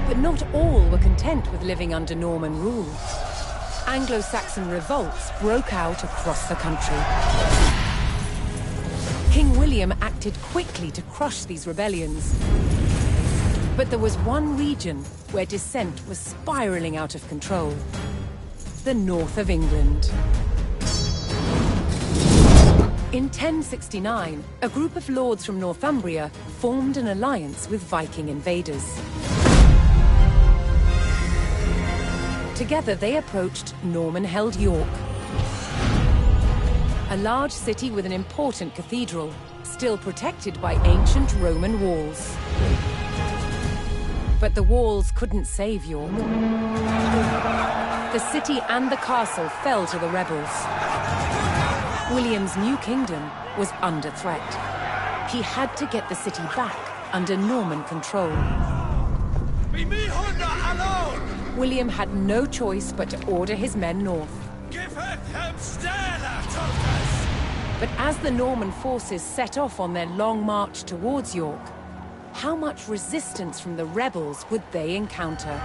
[SPEAKER 2] But not all were content with living under Norman rule. Anglo-Saxon revolts broke out across the country. King William acted quickly to crush these rebellions. But there was one region where dissent was spiraling out of control: the north of England. In 1069, a group of lords from Northumbria formed an alliance with Viking invaders. Together they approached Norman-held York, a large city with an important cathedral, still protected by ancient Roman walls. But the walls couldn't save York. The city and the castle fell to the rebels. William's new kingdom was under threat. He had to get the city back under Norman control. William had no choice but to order his men north. But as the Norman forces set off on their long march towards York, how much resistance from the rebels would they encounter?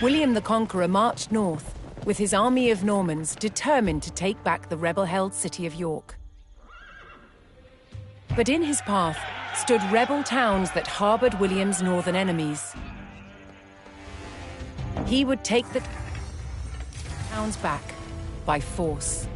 [SPEAKER 2] William the Conqueror marched north, with his army of Normans determined to take back the rebel-held city of York. But in his path stood rebel towns that harbored William's northern enemies. He would take the towns back by force.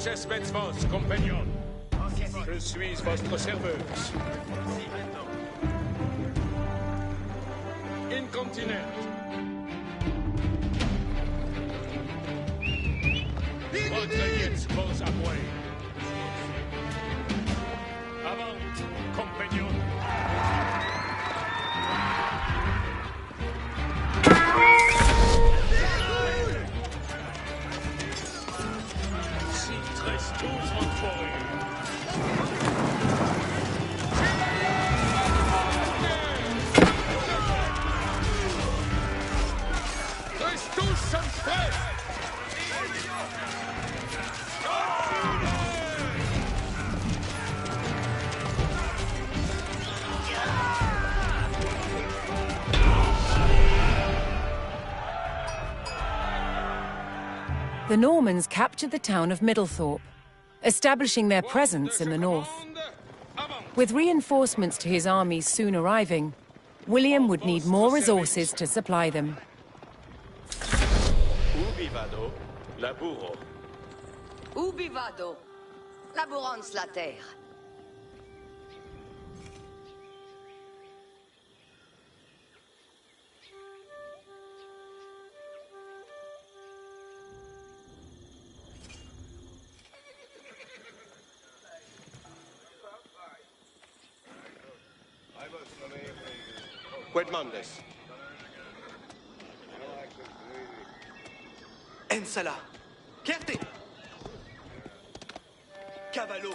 [SPEAKER 4] Success vos, compagnon. Je suis votre serveuse. Incontinent. Recueillez vos abois. Avant, compagnon. Si très tous en forêt. Tous sont prêts.
[SPEAKER 2] The Normans captured the town of Middlethorpe, establishing their presence in the north. With reinforcements to his armies soon arriving, William would need more resources to supply them.
[SPEAKER 3] Ubi vado, laburo.
[SPEAKER 6] Ubi vado. Laborans la terre.
[SPEAKER 3] Quid mandes?
[SPEAKER 5] Ensala. Certe. Cavallo.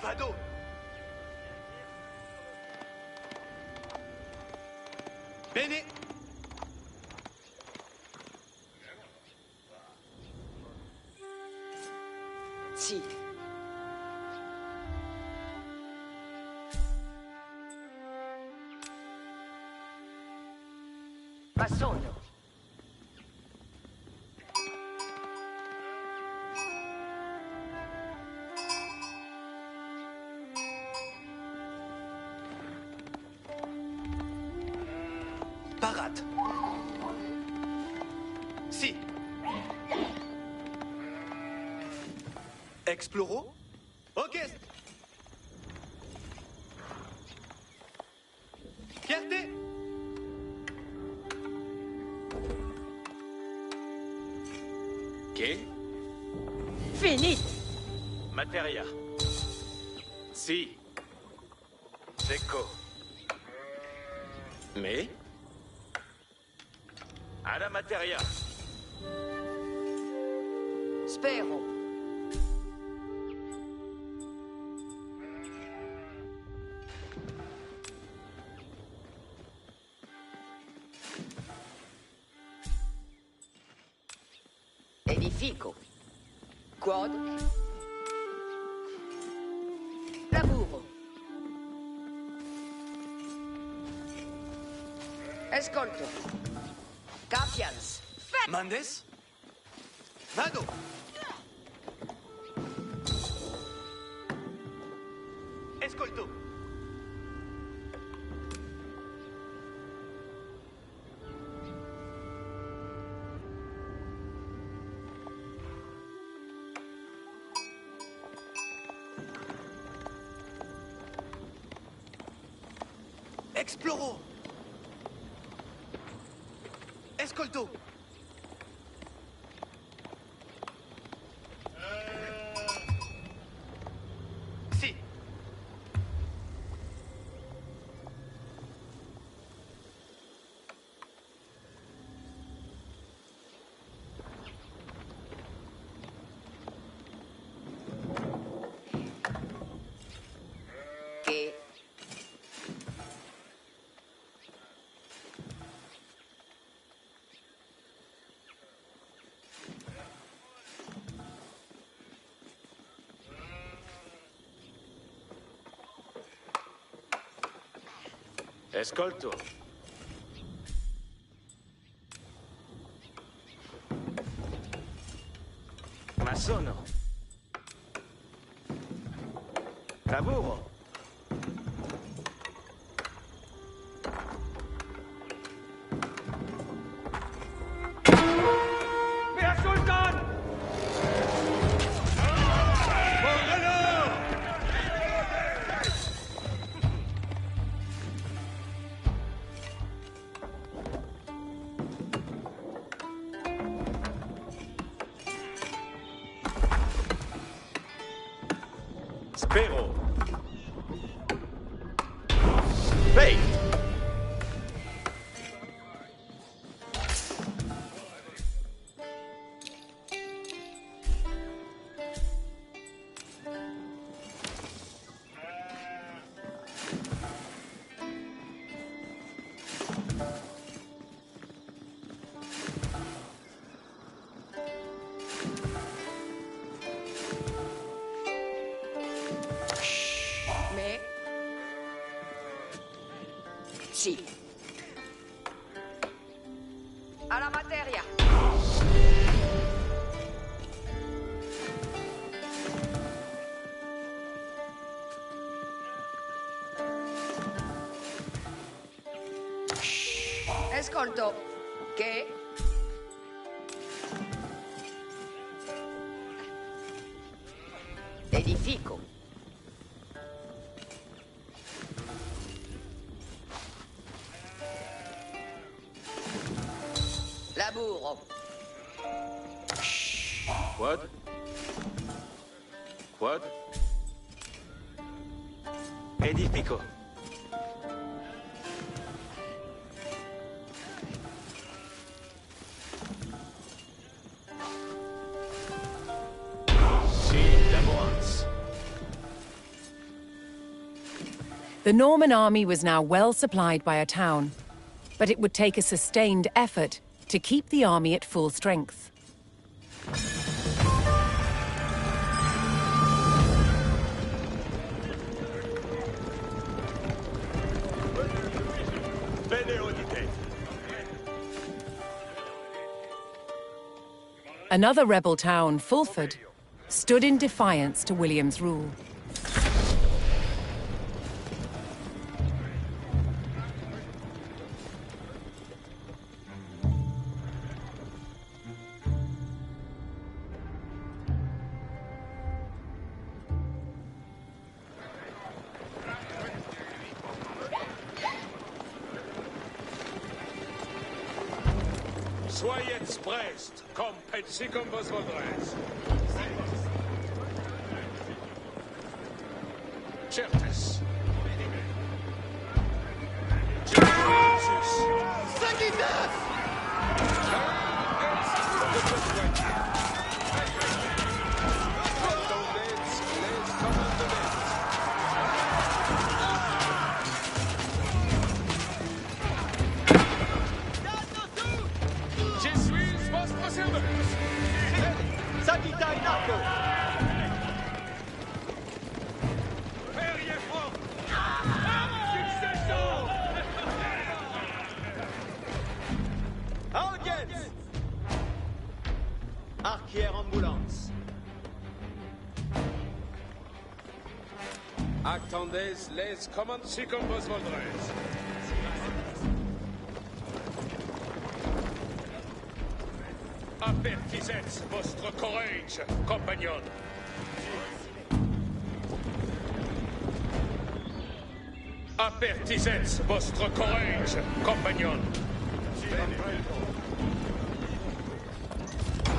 [SPEAKER 5] Vado. Bene.
[SPEAKER 6] Si. Passono.
[SPEAKER 5] Parat. Si. Exploro. Ok. Certe.
[SPEAKER 3] Che?
[SPEAKER 6] Fini.
[SPEAKER 3] Materia. Si. Secco. Mais? Alla materia.
[SPEAKER 6] Spero. Edifico. Quod. Laburo. Escolto. Capians.
[SPEAKER 5] Mandes. Vado. Escolto. Exploro. Escolto. Si.
[SPEAKER 6] Che.
[SPEAKER 3] Escolto. Ma sono. Lavoro. Spero. Fate.
[SPEAKER 6] Mais... Sì. Alla materia. Ascolto. Che? Edifico. Laburo.
[SPEAKER 3] Quad. Quad. Edifico. Si, laborans.
[SPEAKER 2] The Norman army was now well supplied by a town, but it would take a sustained effort to keep the army at full strength.
[SPEAKER 3] Bene udite.
[SPEAKER 2] Another rebel town, Fulford, stood in defiance to William's rule.
[SPEAKER 4] Soyez prest, comme pensicum vos voldres. Certes. Je suis votre serveur.
[SPEAKER 5] Sagita in arco!
[SPEAKER 4] Perrier franc.
[SPEAKER 5] Audience! Arquière ambulance.
[SPEAKER 4] Attendez les commencicum vos voldres. Avertissez votre courage, compagnon. Avertissez votre courage, compagnon.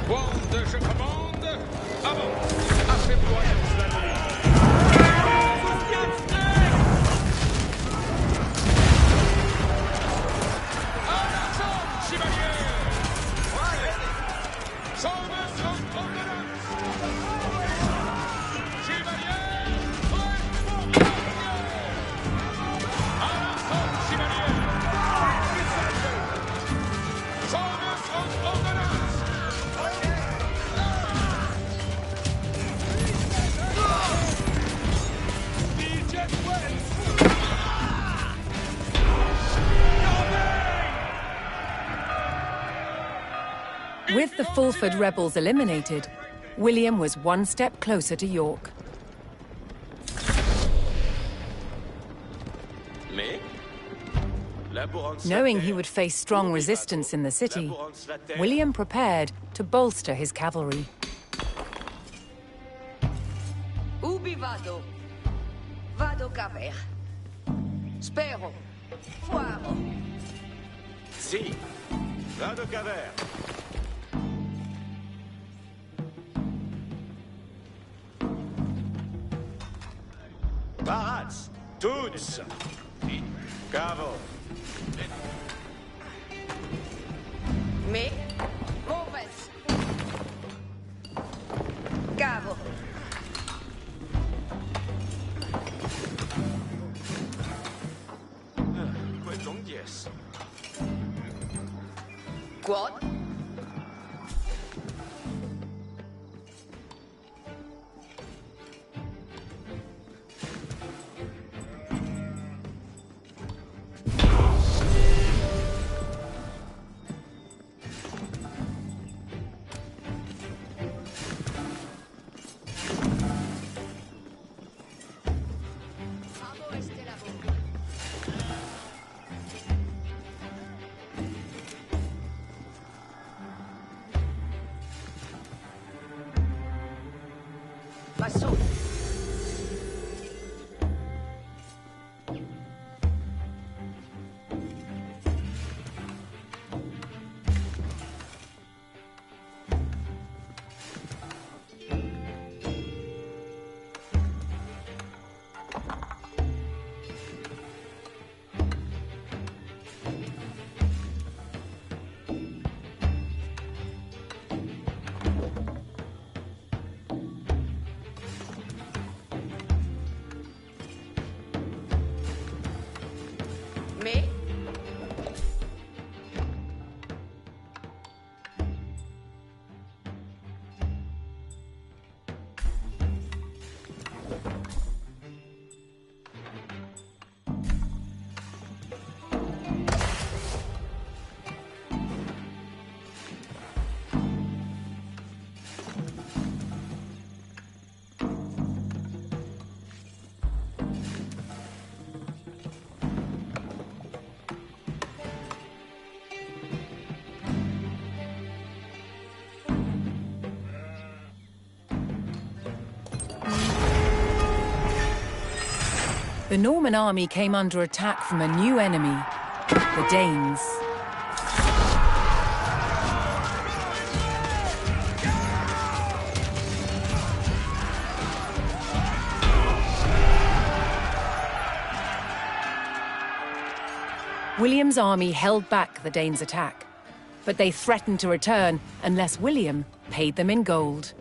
[SPEAKER 4] Quand je commande, avance. Affaibloyons la nuit. À l'argent, chevalier! Sauve son ordonnance! Chevalier, prêt pour gagner! À l'argent, chevalier! Sauve son ordonnance!
[SPEAKER 2] With the Fulford rebels eliminated, William was one step closer to York.
[SPEAKER 3] Mais laborans
[SPEAKER 2] Knowing he
[SPEAKER 3] later.
[SPEAKER 2] would face strong resistance in the city,
[SPEAKER 3] Laborans later.
[SPEAKER 2] William prepared to bolster his cavalry.
[SPEAKER 6] Ubi vado? Vado caver. Spero. Fuaro.
[SPEAKER 3] Si. Vado caver. Barats, Tuds, Cavo.
[SPEAKER 6] Me, Movens. Cavo.
[SPEAKER 3] Yes.
[SPEAKER 6] Quad. Passou. Me.
[SPEAKER 2] The Norman army came under attack from a new enemy, the Danes. William's army held back the Danes' attack, but they threatened to return unless William paid them in gold.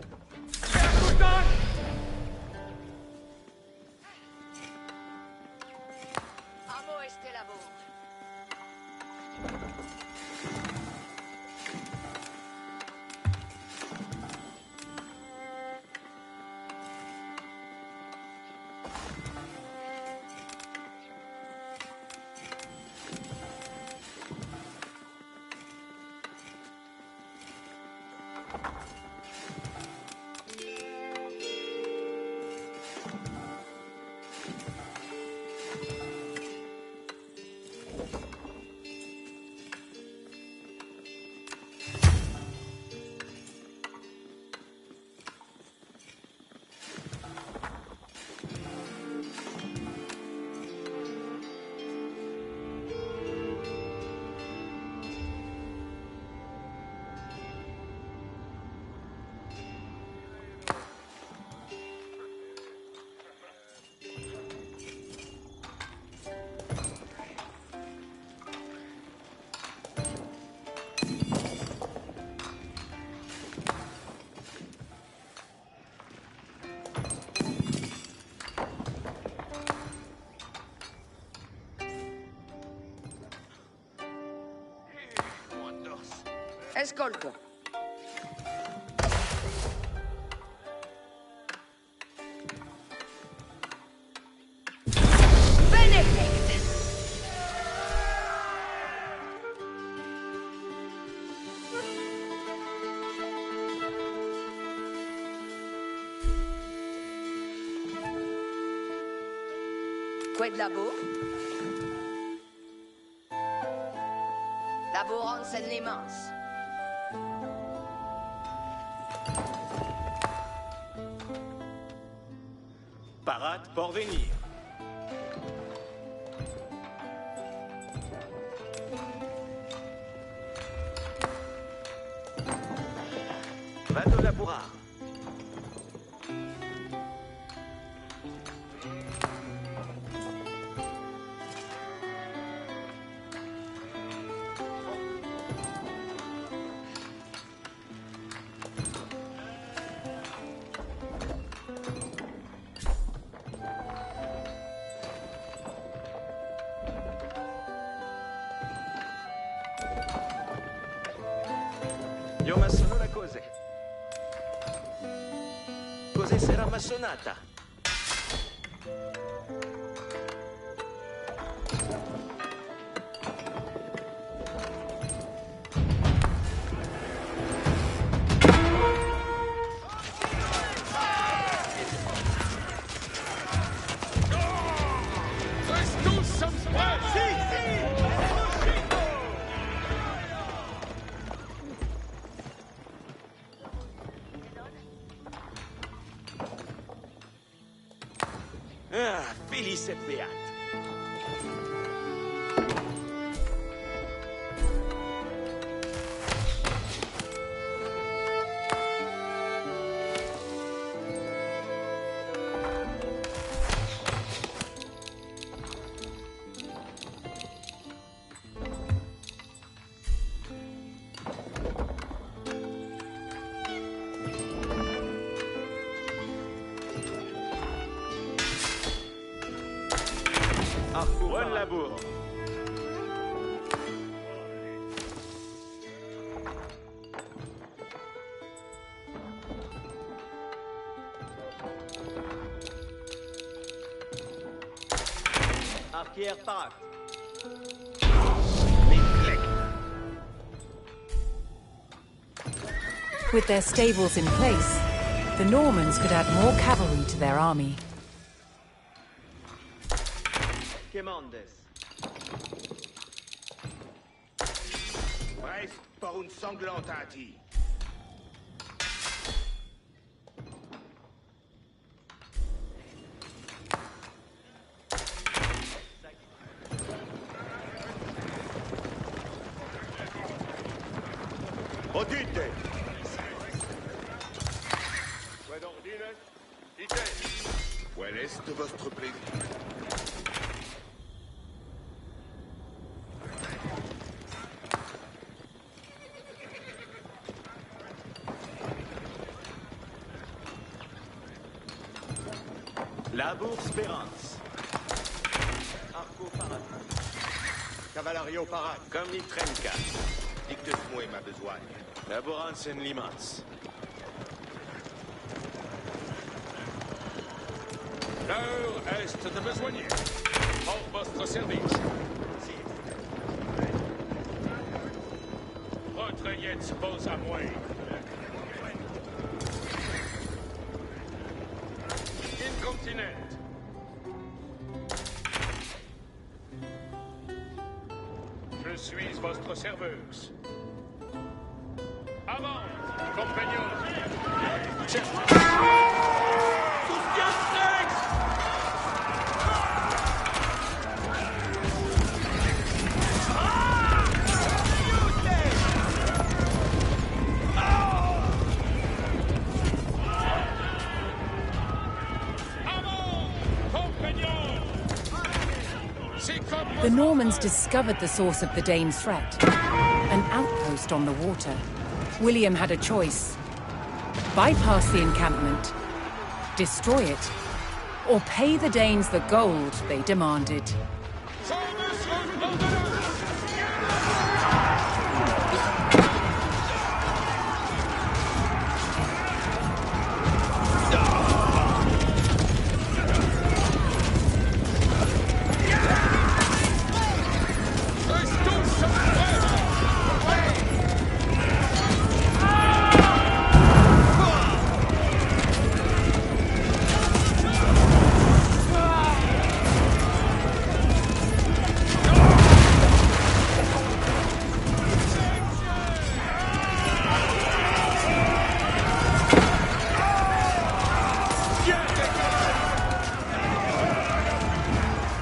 [SPEAKER 6] Ascolto. Benedict! Quid labor? Laborans en immense.
[SPEAKER 3] Parat Porvenir. Vado laborar.
[SPEAKER 5] Io ma sono la cose. Cos'è sarà massonata? Ah, Felice et Beat. Buon lavoro.
[SPEAKER 6] Arquière part.
[SPEAKER 2] With their stables in place, the Normans could add more cavalry to their army.
[SPEAKER 6] Quemandes.
[SPEAKER 5] Bref, par une sanglante hâtie. Odite!
[SPEAKER 4] Quid ordines? Dite!
[SPEAKER 5] Quel est votre plaisir?
[SPEAKER 3] Labour Spérance.
[SPEAKER 6] Arco parade. Cavalario parade.
[SPEAKER 3] Comme les Trenka.
[SPEAKER 5] Dicte-moi ma besoin.
[SPEAKER 3] Laborance en Limans.
[SPEAKER 4] L'heure est de besoigner. À votre service. Votre yette pose à moi. Incontinent. Je suis votre serveuse. Avant, compagnons.
[SPEAKER 2] The Normans discovered the source of the Danes' threat, an outpost on the water. William had a choice: bypass the encampment, destroy it, or pay the Danes the gold they demanded.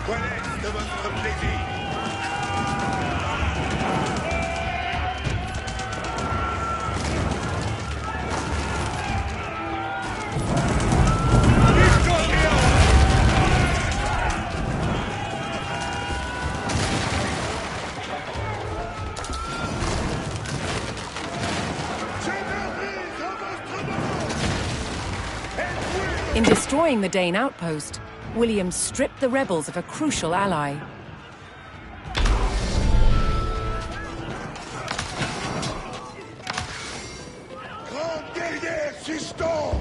[SPEAKER 5] Quel est de votre plaisir?
[SPEAKER 2] In destroying the Dane outpost, William stripped the rebels of a crucial ally.
[SPEAKER 8] Grand guerrier Siston!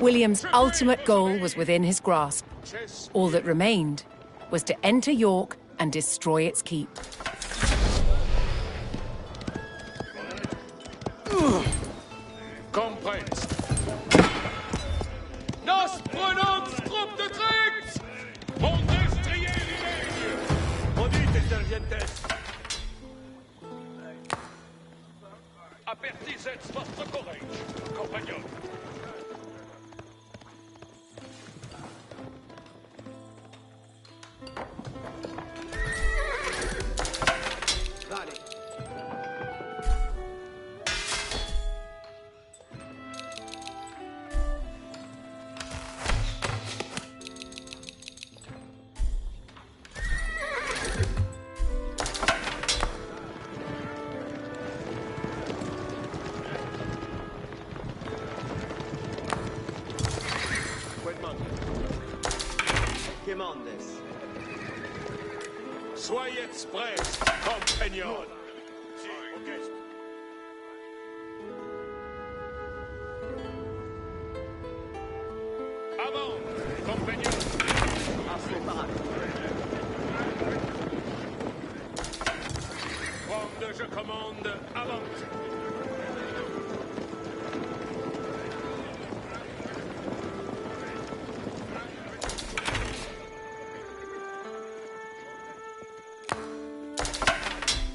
[SPEAKER 2] William's ultimate goal was within his grasp. All that remained was to enter York and destroy its keep.
[SPEAKER 4] Comprens. Nos prononce, troupe de Trix! Mon destrier ligne!
[SPEAKER 5] Maudite servientes!
[SPEAKER 4] Apertisets vostre courage, compagnon.
[SPEAKER 5] Vale. Quemandes.
[SPEAKER 4] Soyez prêts, compagnon.
[SPEAKER 5] Si, ok.
[SPEAKER 4] Avant, compagnon.
[SPEAKER 5] Arco parade.
[SPEAKER 4] Ronde, je commande, avant.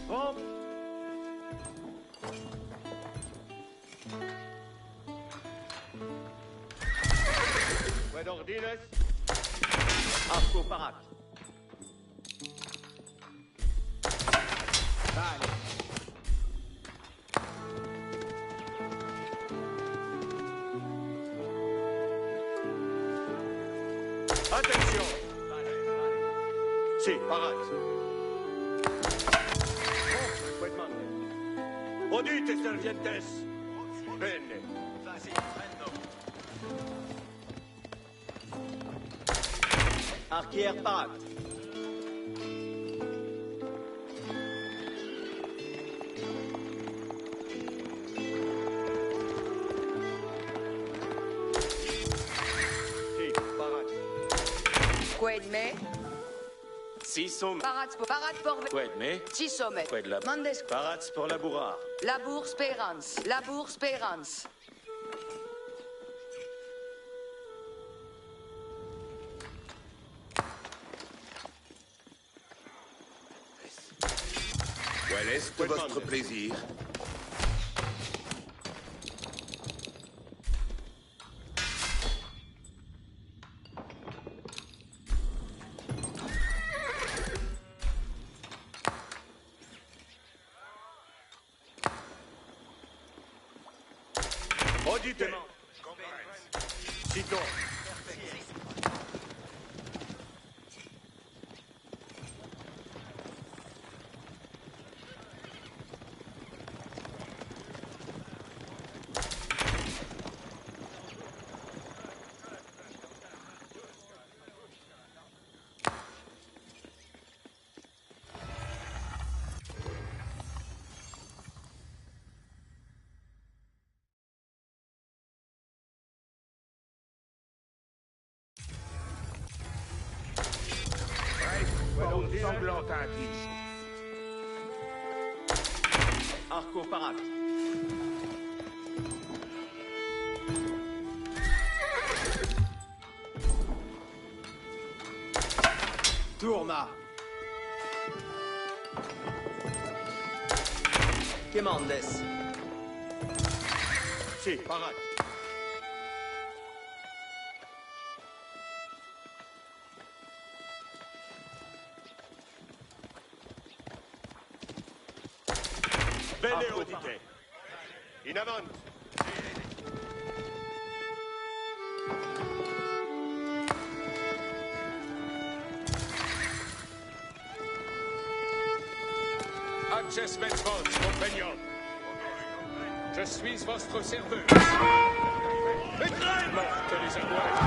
[SPEAKER 5] Rampe. Quid ordines? Arco parade. Vale. Attention. Si, parade. Quid mande? Audite servientes. Bene. Arquière parade. Si, parade.
[SPEAKER 6] Quid me?
[SPEAKER 3] Si som.
[SPEAKER 6] Parats por
[SPEAKER 3] Qued me?
[SPEAKER 6] Si sommet.
[SPEAKER 3] Qued la.
[SPEAKER 6] Mandes
[SPEAKER 5] Parade pour la bourrard.
[SPEAKER 6] Labour Spérance. Labour Spérance.
[SPEAKER 8] Quel est votre plaisir?
[SPEAKER 5] Audite. Citons.
[SPEAKER 8] Sanglante intime.
[SPEAKER 5] Arco parade. Tourma. Quemandes. Si, parade. Bene audite. In avant.
[SPEAKER 4] Accessment Force, compagnon. Je suis votre serveur. Morte les angoisses.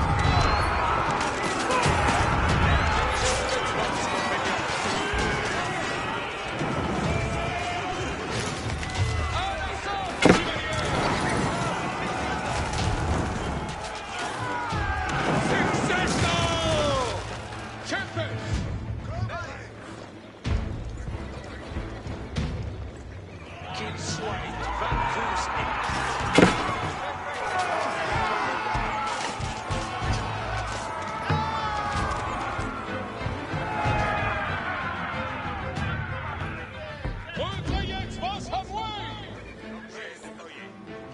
[SPEAKER 3] Qu'ils soient vaincus et...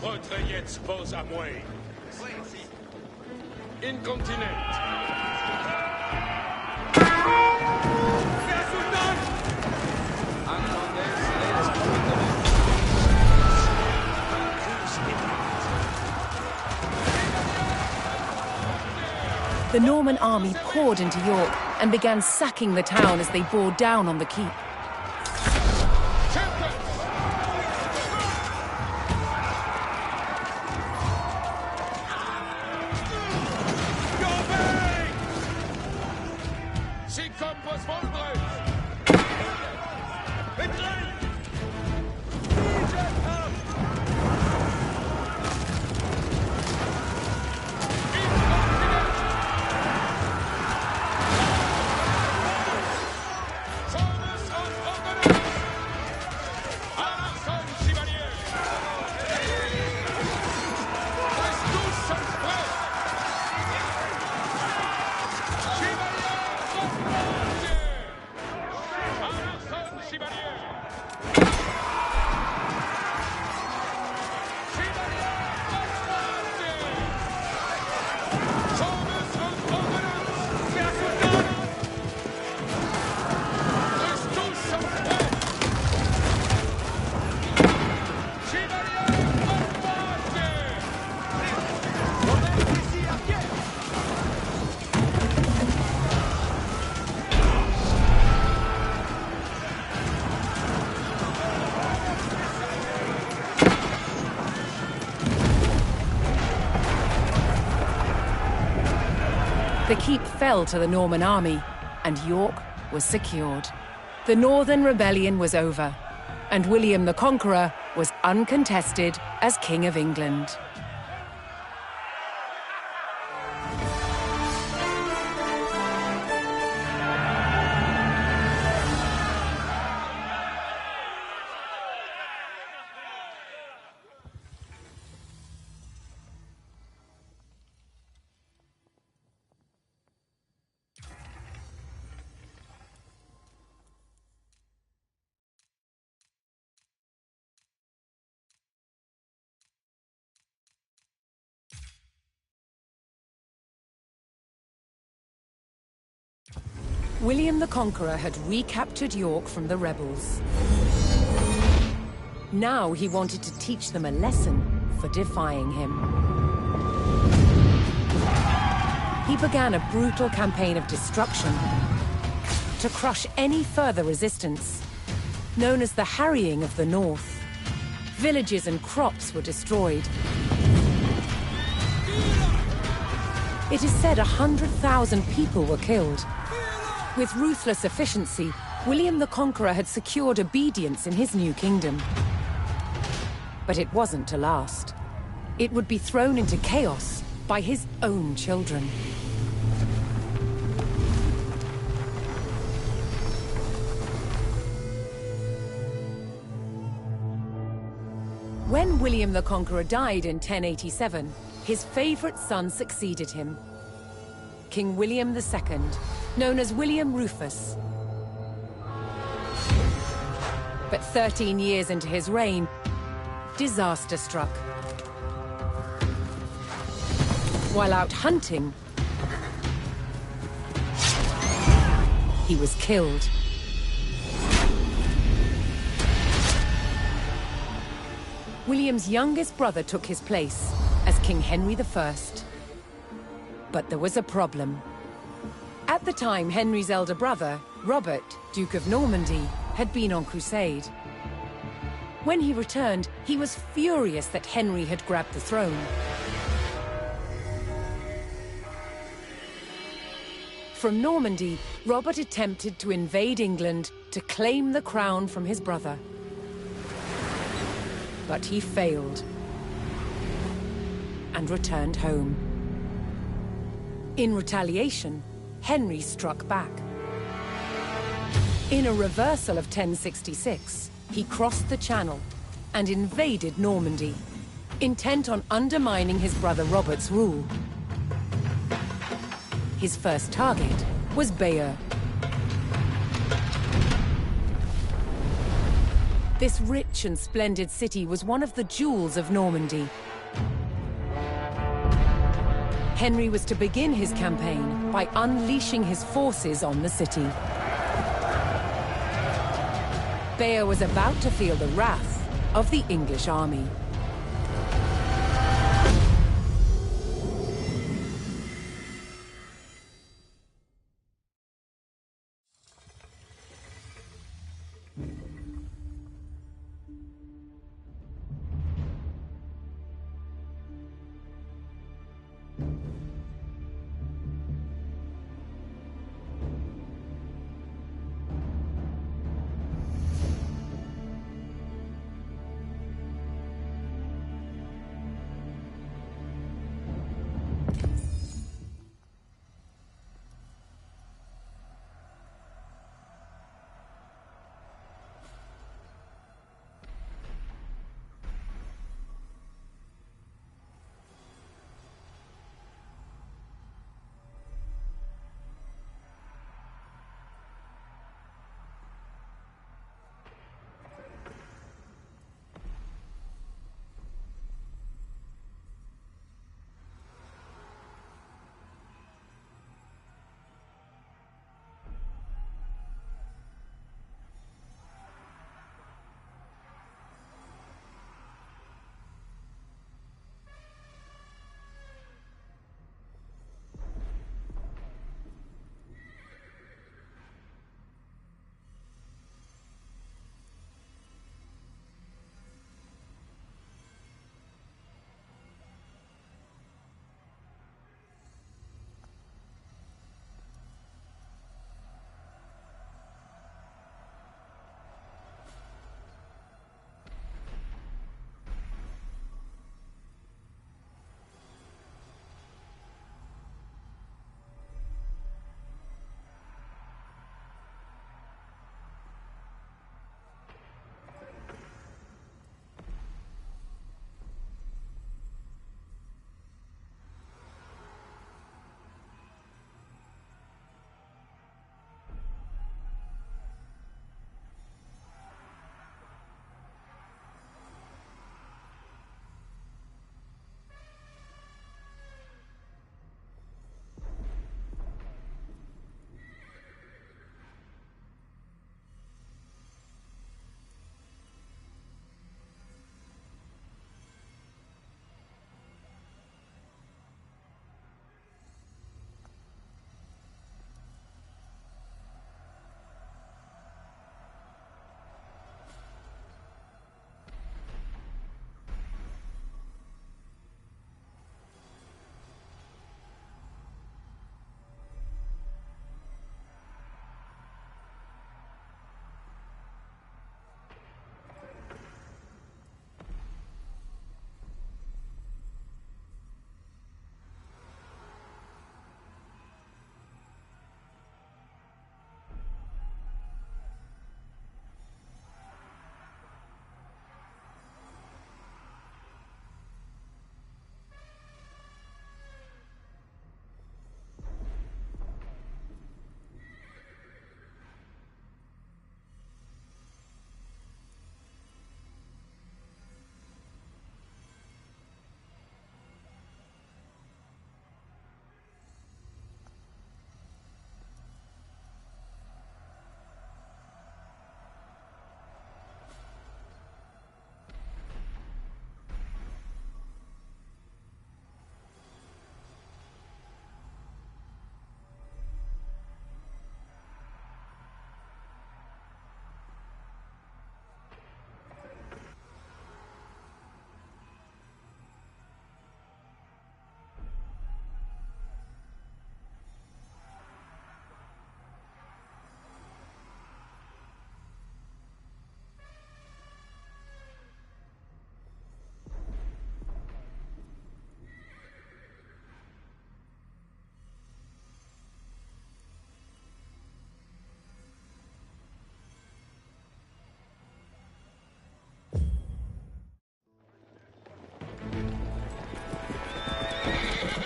[SPEAKER 3] Retraietz vos à moi. Incontinent.
[SPEAKER 2] The Norman army poured into York and began sacking the town as they bore down on the keep. The keep fell to the Norman army, and York was secured. The Northern Rebellion was over, and William the Conqueror was uncontested as King of England. William the Conqueror had recaptured York from the rebels. Now he wanted to teach them a lesson for defying him. He began a brutal campaign of destruction to crush any further resistance, known as the Harrying of the North. Villages and crops were destroyed. It is said 100,000 people were killed. With ruthless efficiency, William the Conqueror had secured obedience in his new kingdom. But it wasn't to last. It would be thrown into chaos by his own children. When William the Conqueror died in 1087, his favorite son succeeded him, King William II, known as William Rufus. But 13 years into his reign, disaster struck. While out hunting, he was killed. William's youngest brother took his place as King Henry I. But there was a problem. At the time, Henry's elder brother, Robert, Duke of Normandy, had been on crusade. When he returned, he was furious that Henry had grabbed the throne. From Normandy, Robert attempted to invade England to claim the crown from his brother. But he failed and returned home. In retaliation, Henry struck back. In a reversal of 1066, he crossed the Channel and invaded Normandy, intent on undermining his brother Robert's rule. His first target was Bayeux. This rich and splendid city was one of the jewels of Normandy. Henry was to begin his campaign by unleashing his forces on the city. Bayeux was about to feel the wrath of the English army.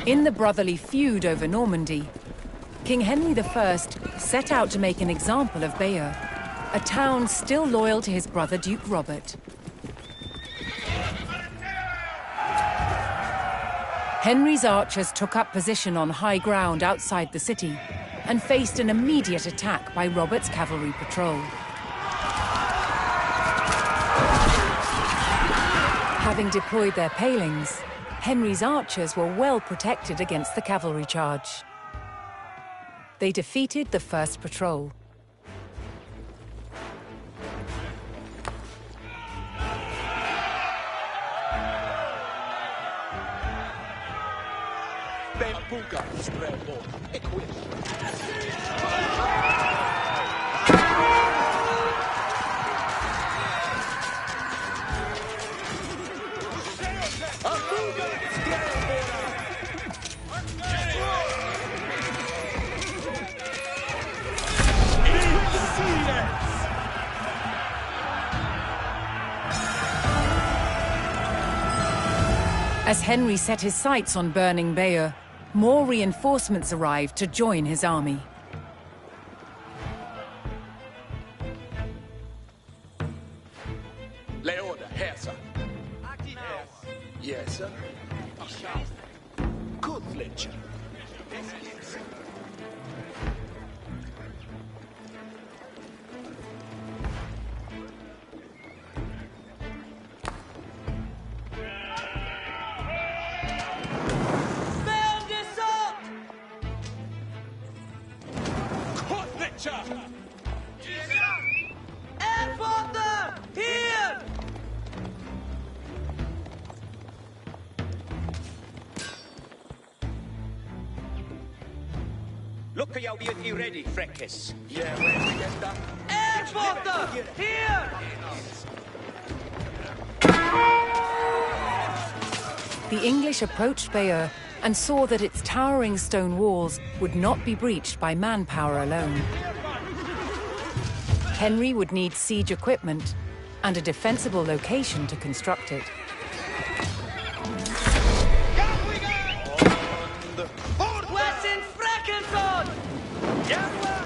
[SPEAKER 2] In the brotherly feud over Normandy, King Henry I set out to make an example of Bayeux, a town still loyal to his brother Duke Robert. Henry's archers took up position on high ground outside the city and faced an immediate attack by Robert's cavalry patrol. Having deployed their palings, Henry's archers were well protected against the cavalry charge. They defeated the first patrol. As Henry set his sights on burning Bayeux, more reinforcements arrived to join his army.
[SPEAKER 8] Leona, her, sir. Yes, sir. Good lecture.
[SPEAKER 5] Look how you're ready, Freckes.
[SPEAKER 8] Yeah, where's the get that?
[SPEAKER 5] Airporter! Here!
[SPEAKER 2] The English approached Bayeux and saw that its towering stone walls would not be breached by manpower alone. Henry would need siege equipment and a defensible location to construct it.
[SPEAKER 7] Was in Frankenthal!
[SPEAKER 5] Yes, sir!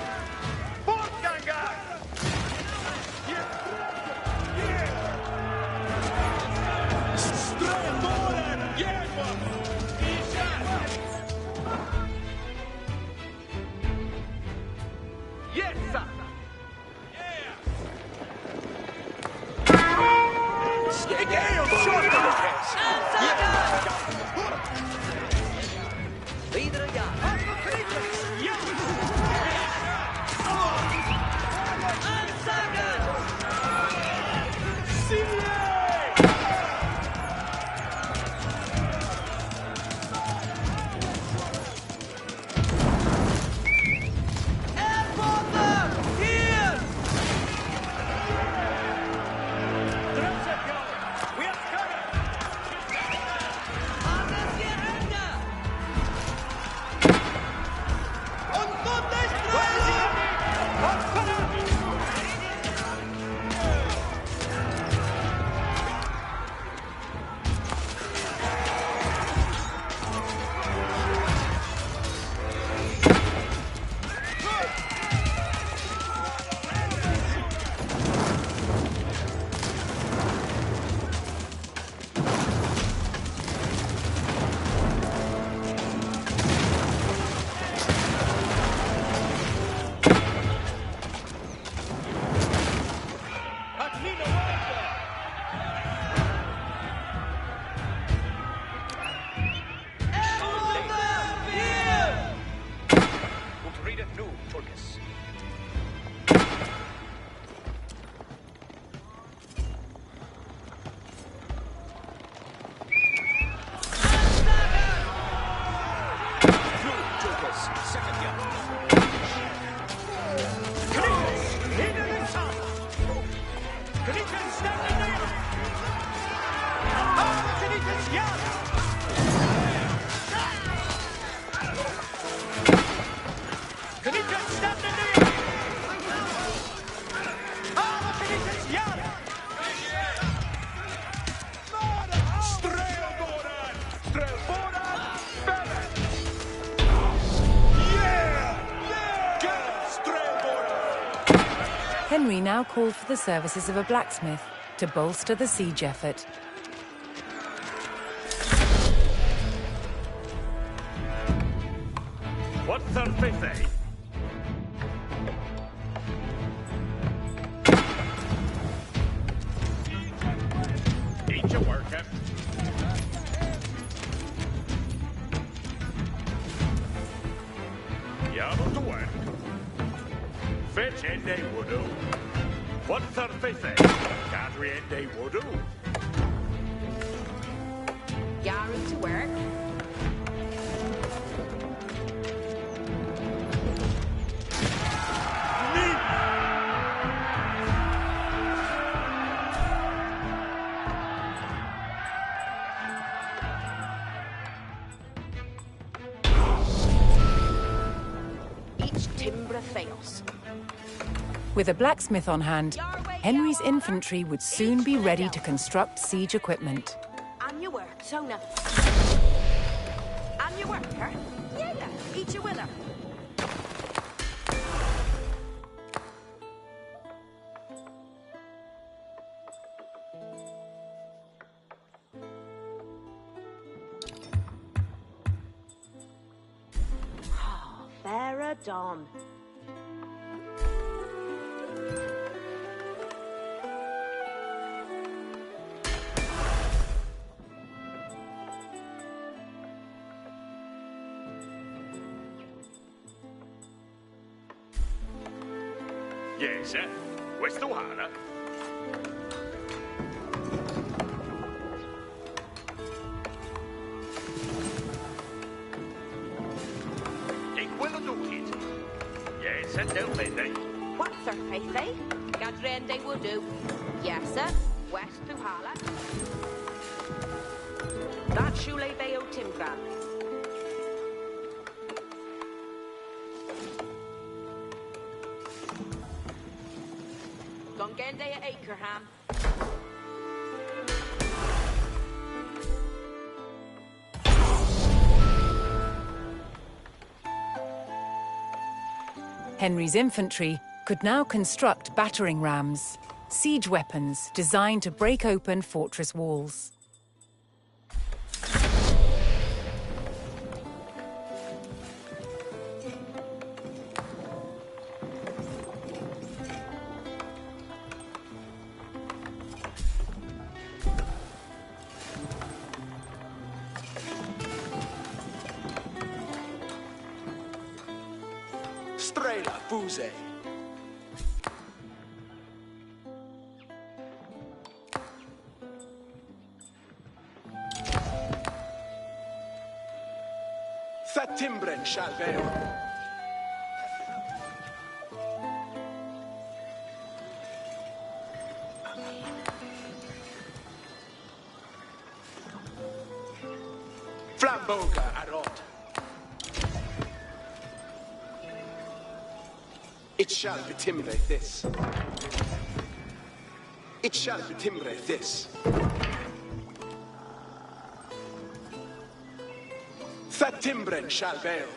[SPEAKER 2] Henry now called for the services of a blacksmith to bolster the siege effort.
[SPEAKER 3] What's our fifth? Eat your worker. Yavel to work. Fetch ende wudu. What's our fifth? Cadre ende wudu.
[SPEAKER 6] Yaru to work.
[SPEAKER 2] With a blacksmith on hand, Henry's infantry would soon be ready to construct siege equipment.
[SPEAKER 6] On your work, Sona. On your work, her? Yeah, eat your winner. Oh, Farah Dawn.
[SPEAKER 3] Yes, sir. Questo Hana. Ik wil het doen, kid. Yes, sir. Don't let
[SPEAKER 6] What's her faith, eh? Gadrende will do. Yes, sir. West to Hala. That Shule Bayo Timgran. Gongende at Akerham.
[SPEAKER 2] Henry's infantry could now construct battering rams, siege weapons designed to break open fortress walls.
[SPEAKER 8] Strela Fuse. Thatimbren Shalveo. Flamboga Arod. It shall be timbre this. It shall be timbre this. Thatimbren shall veil.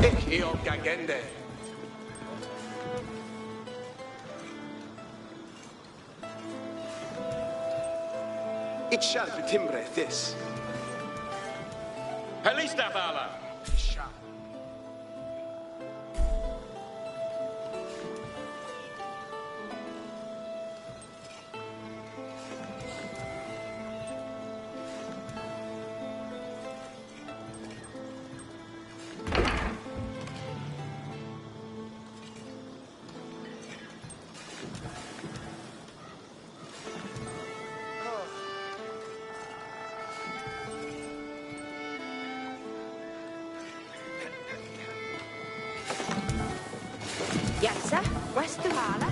[SPEAKER 8] Ik eo gagende. It shall be timbre this.
[SPEAKER 3] Halista Vala.
[SPEAKER 6] Yes, sir. West to Hala.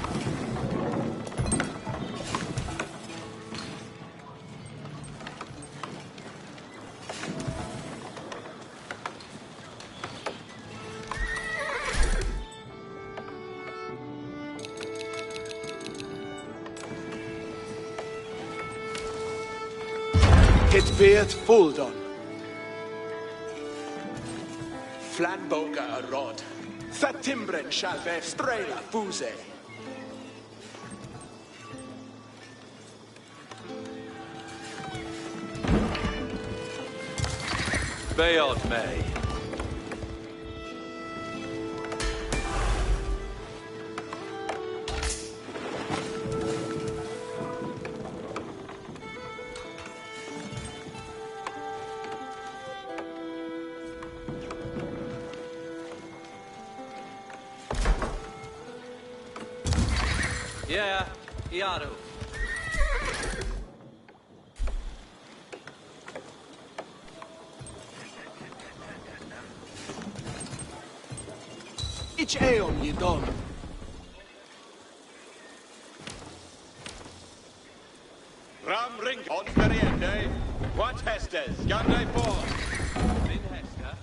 [SPEAKER 8] Het werd voldon. Flamboga Arod. Thatimbren shall be Strela Fuse.
[SPEAKER 4] Beod May.
[SPEAKER 5] Yeah, Iaru.
[SPEAKER 8] Ich eon ye don.
[SPEAKER 3] Ram ring on Periende. What Hestes? Gandai Paul. Min Hester.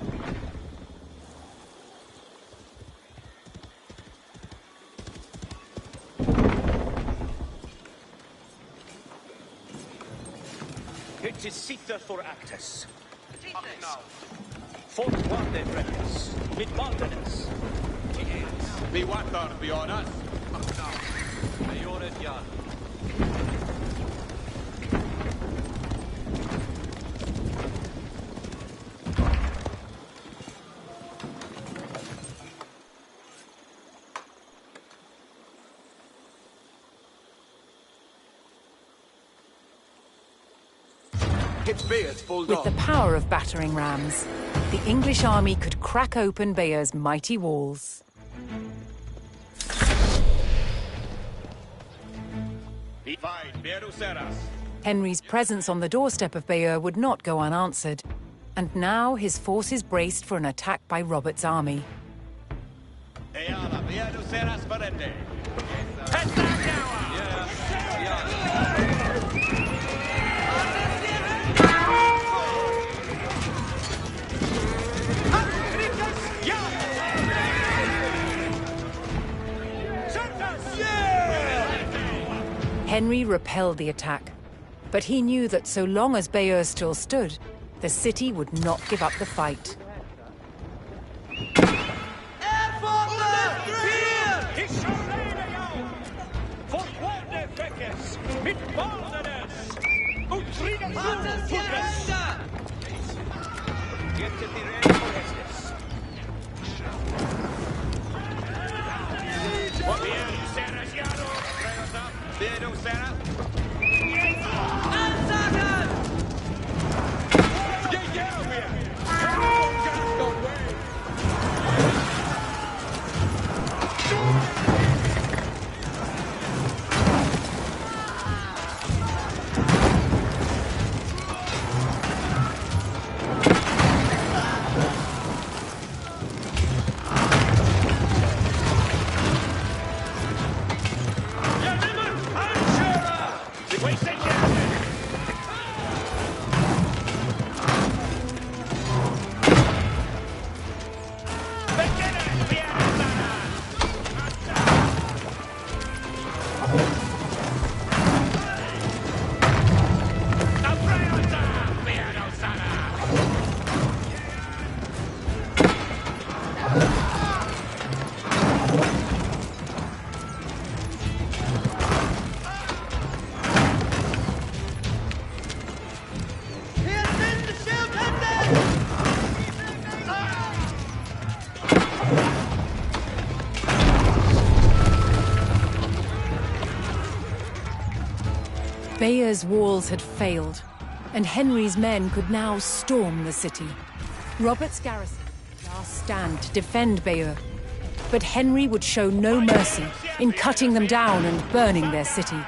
[SPEAKER 5] It is Sitha for Actus. For what they reckons. With Maldenus.
[SPEAKER 3] Be water be on us.
[SPEAKER 5] Majoret Jan.
[SPEAKER 8] Hit beard full
[SPEAKER 2] With the power of battering rams, the English army could crack open Bayer's mighty walls.
[SPEAKER 3] Be fine, Beruseras.
[SPEAKER 2] Henry's presence on the doorstep of Bayeux would not go unanswered, and now his forces braced for an attack by Robert's army.
[SPEAKER 3] Eala, Beruseras Parende.
[SPEAKER 2] Henry repelled the attack, but he knew that so long as Bayeux still stood, the city would not give up the fight. Bayeux's walls had failed, and Henry's men could now storm the city. Robert's garrison would last stand to defend Bayeux, but Henry would show no mercy in cutting them down and burning their city.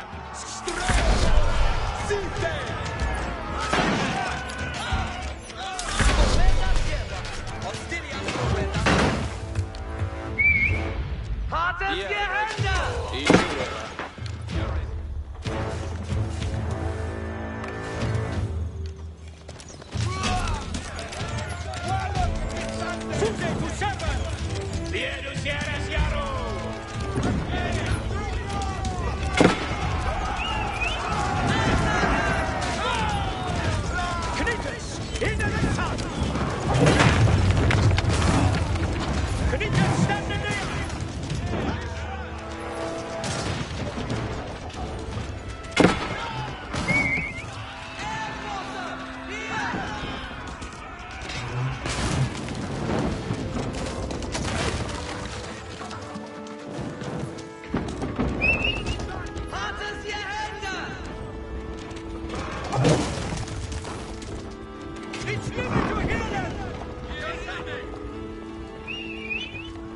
[SPEAKER 7] It's never to hear them!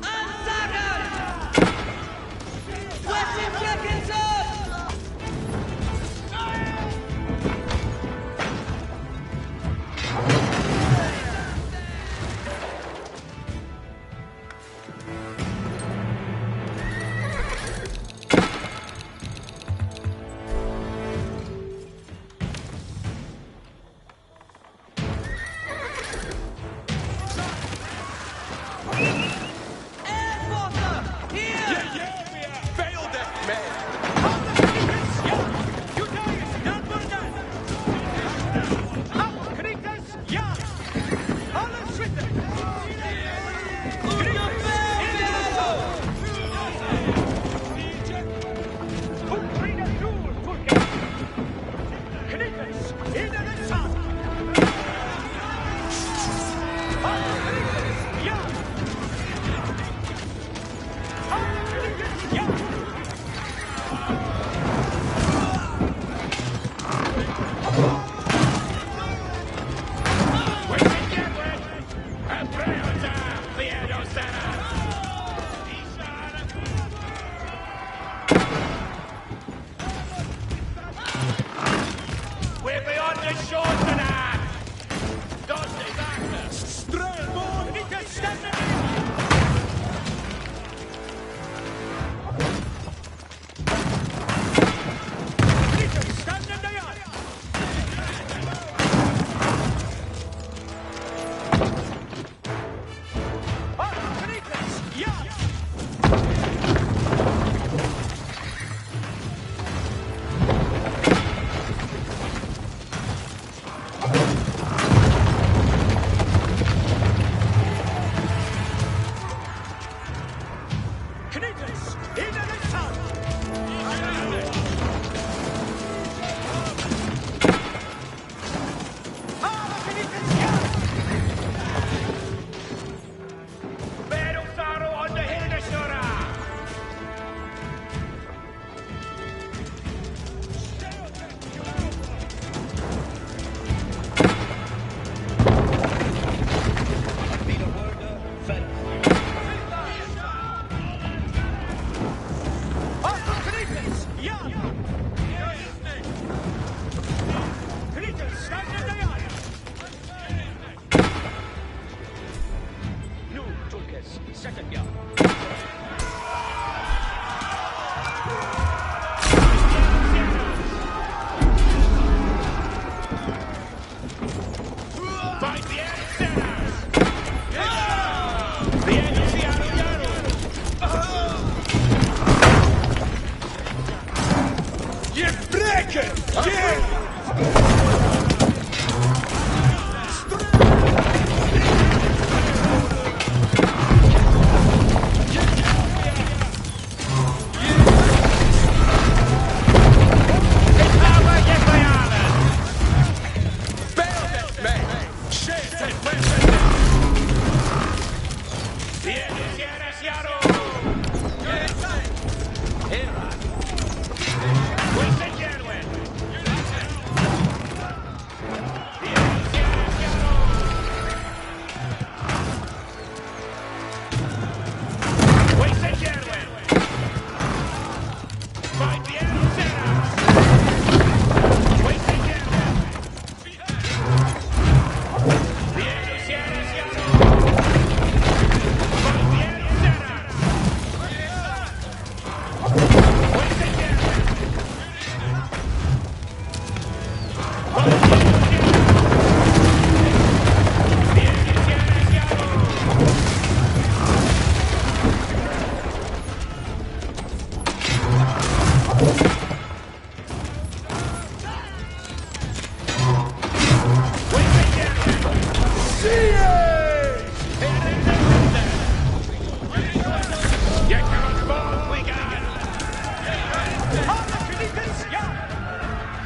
[SPEAKER 7] Ansager! What's in Fleckenson?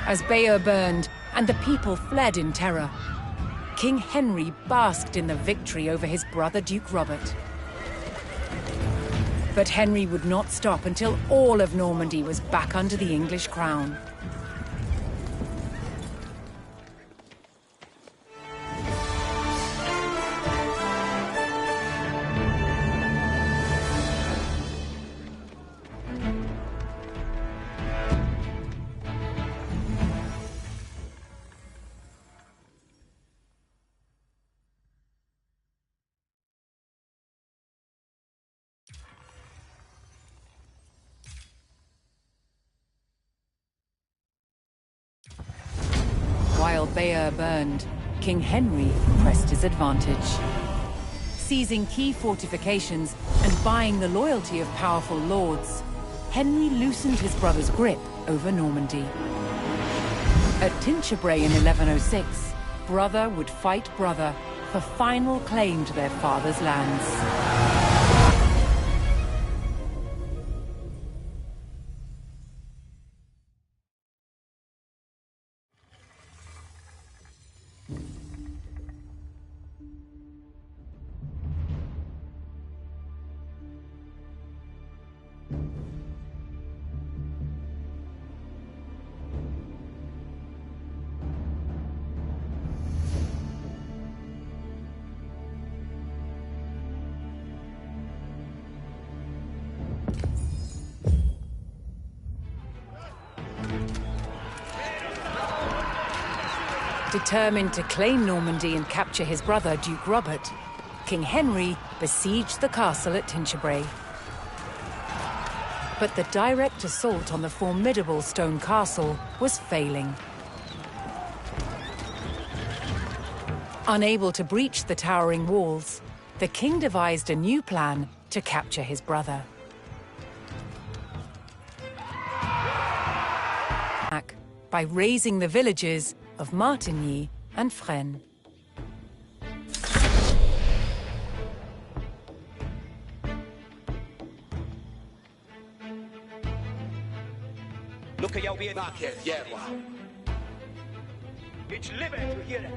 [SPEAKER 2] As Bayeux burned and the people fled in terror, King Henry basked in the victory over his brother Duke Robert. But Henry would not stop until all of Normandy was back under the English crown. while Bayeux burned, King Henry pressed his advantage. Seizing key fortifications and buying the loyalty of powerful lords, Henry loosened his brother's grip over Normandy. At Tinchebray in 1106, brother would fight brother for final claim to their father's lands. Determined to claim Normandy and capture his brother, Duke Robert, King Henry besieged the castle at Tinchebray. But the direct assault on the formidable stone castle was failing. Unable to breach the towering walls, the king devised a new plan to capture his brother. By razing the villages of Martigny and Fresnes.
[SPEAKER 5] Look at your beard. It's living to hear it.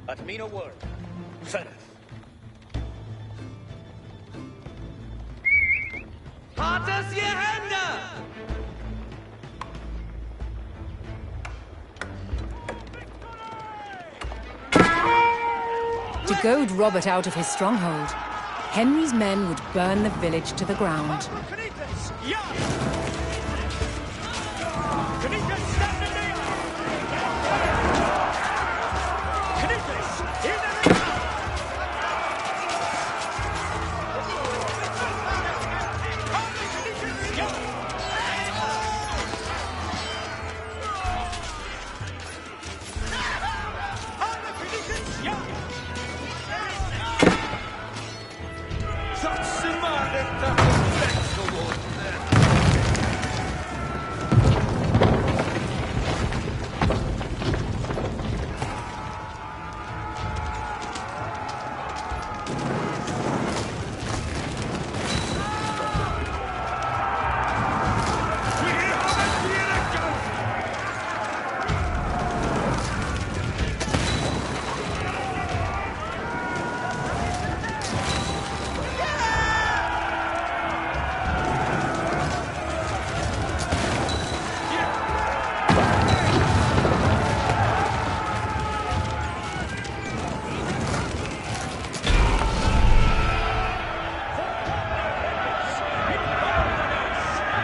[SPEAKER 5] At me no word. Seraph.
[SPEAKER 7] Hartes je Hände!
[SPEAKER 2] To goad Robert out of his stronghold, Henry's men would burn the village to the ground.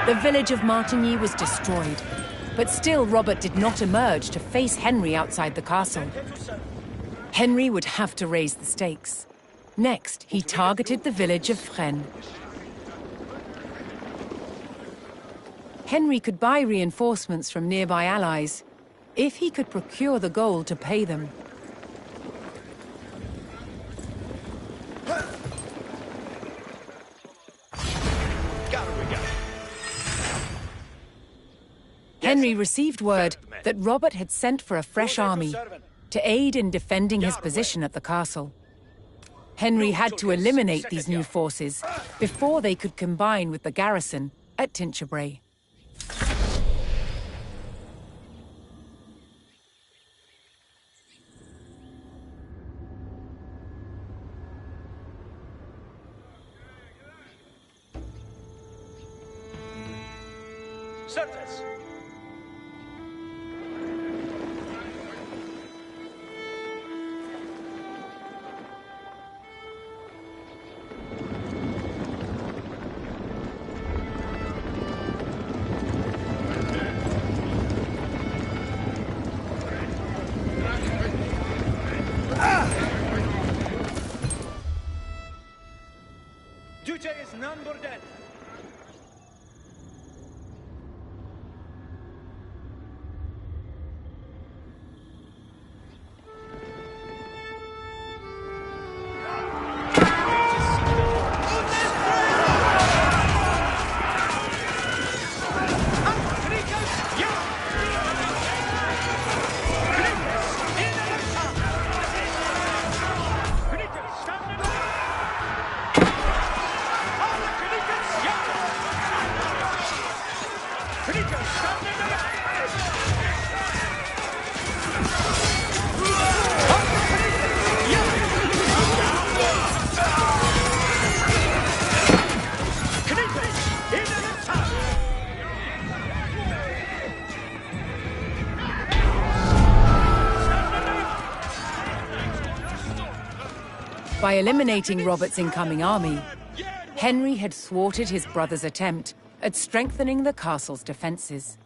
[SPEAKER 2] The village of Martigny was destroyed, but still Robert did not emerge to face Henry outside the castle. Henry would have to raise the stakes. Next, he targeted the village of Fresnes. Henry could buy reinforcements from nearby allies, if he could procure the gold to pay them. Henry received word that Robert had sent for a fresh army to aid in defending his position at the castle. Henry had to eliminate these new forces before they could combine with the garrison at Tinchebray.
[SPEAKER 5] Certes.
[SPEAKER 7] is none bordel.
[SPEAKER 2] By eliminating Robert's incoming army, Henry had thwarted his brother's attempt at strengthening the castle's defenses.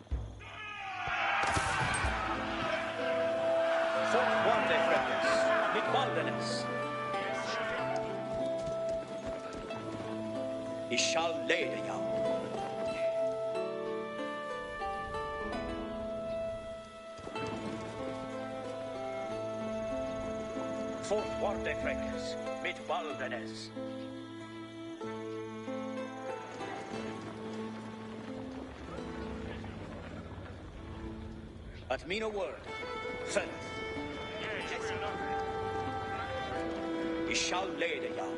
[SPEAKER 5] He shall lay the young. Fortvarde fräckes, mit Baldenes. At mina word, send. He shall lay the young.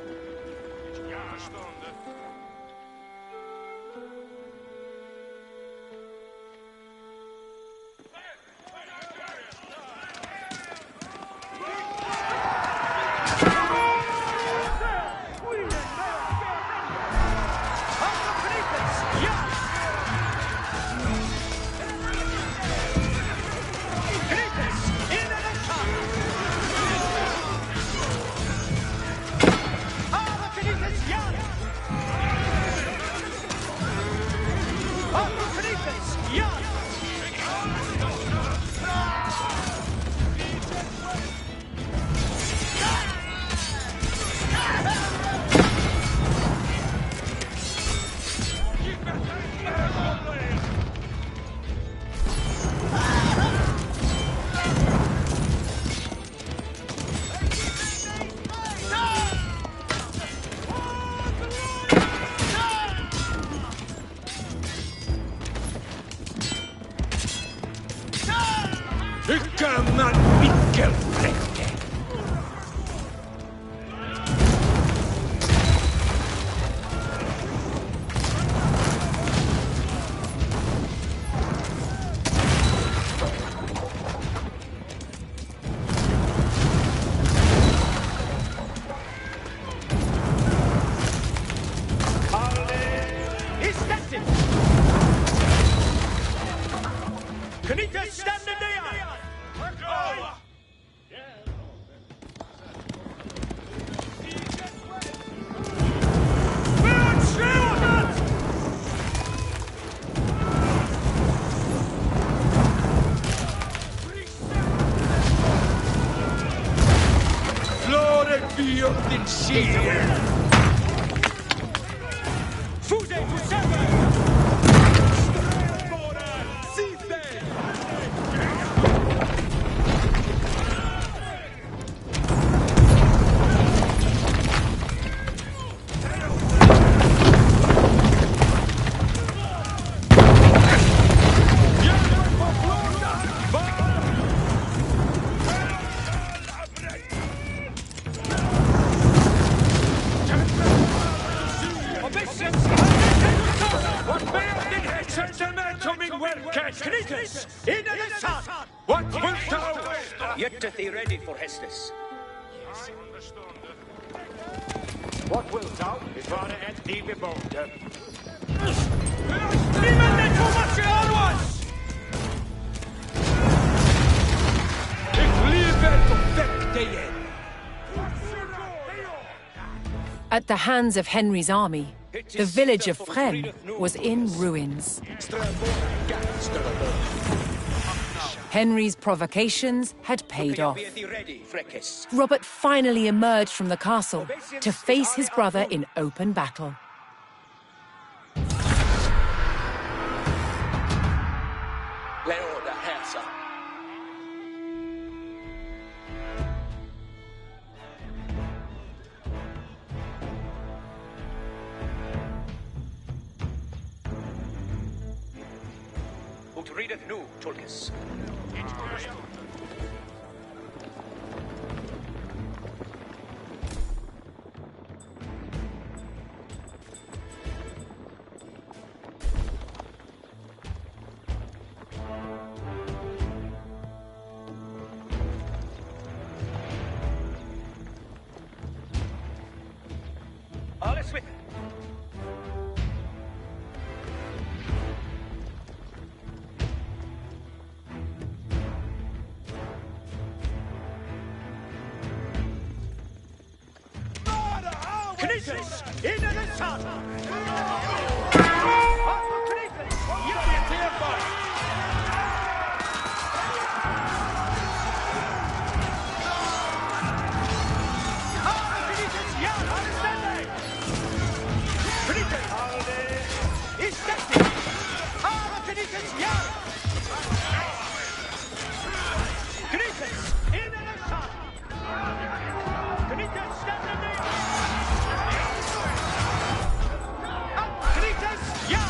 [SPEAKER 3] Gammal Mickelfläche!
[SPEAKER 7] Is that it? Kanita, stand in the eye!
[SPEAKER 3] Din själ!
[SPEAKER 7] Fude to sever! Seize them!
[SPEAKER 3] What wilt thou?
[SPEAKER 5] Yet thee ready for Hestus.
[SPEAKER 3] What wilt thou? Bevare et thee bebonde.
[SPEAKER 7] Niemand too much at once!
[SPEAKER 3] Ik liever perfect dig.
[SPEAKER 2] At the hands of Henry's army, the village of Fresnes was in ruins. Henry's provocations had paid off. Robert finally emerged from the castle to face his brother in open battle.
[SPEAKER 5] readeth nu, Tulkis. All is with.
[SPEAKER 7] Knightless, into the sun! Yeah!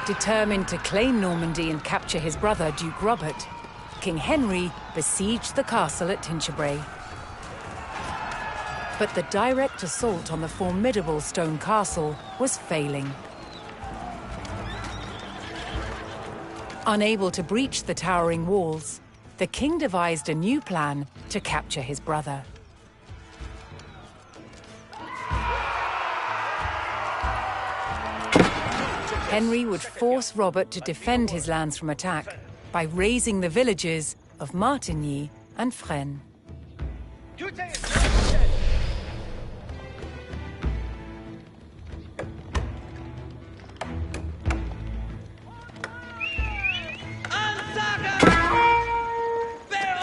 [SPEAKER 2] Determined to claim Normandy and capture his brother, Duke Robert, King Henry besieged the castle at Tinchebray. But the direct assault on the formidable stone castle was failing. Unable to breach the towering walls, the king devised a new plan to capture his brother. Henry would force Robert to defend his lands from attack by razing the villages of Martigny and Fresnes.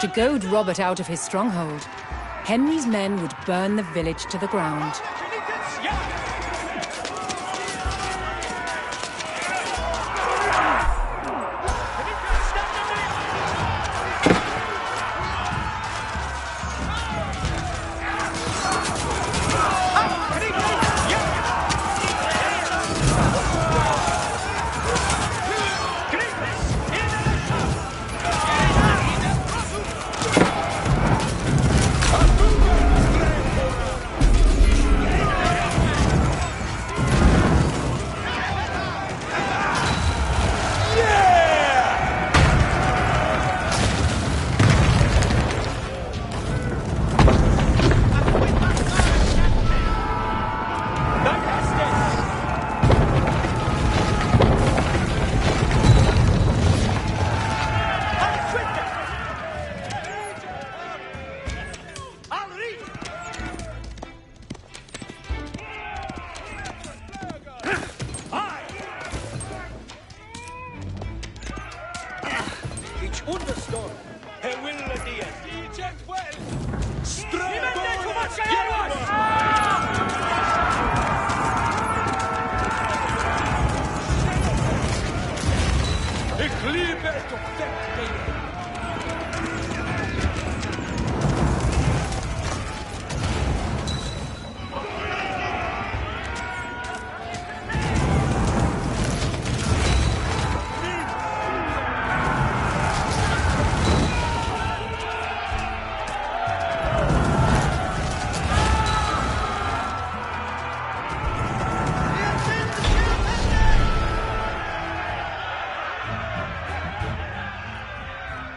[SPEAKER 2] To goad Robert out of his stronghold, Henry's men would burn the village to the ground.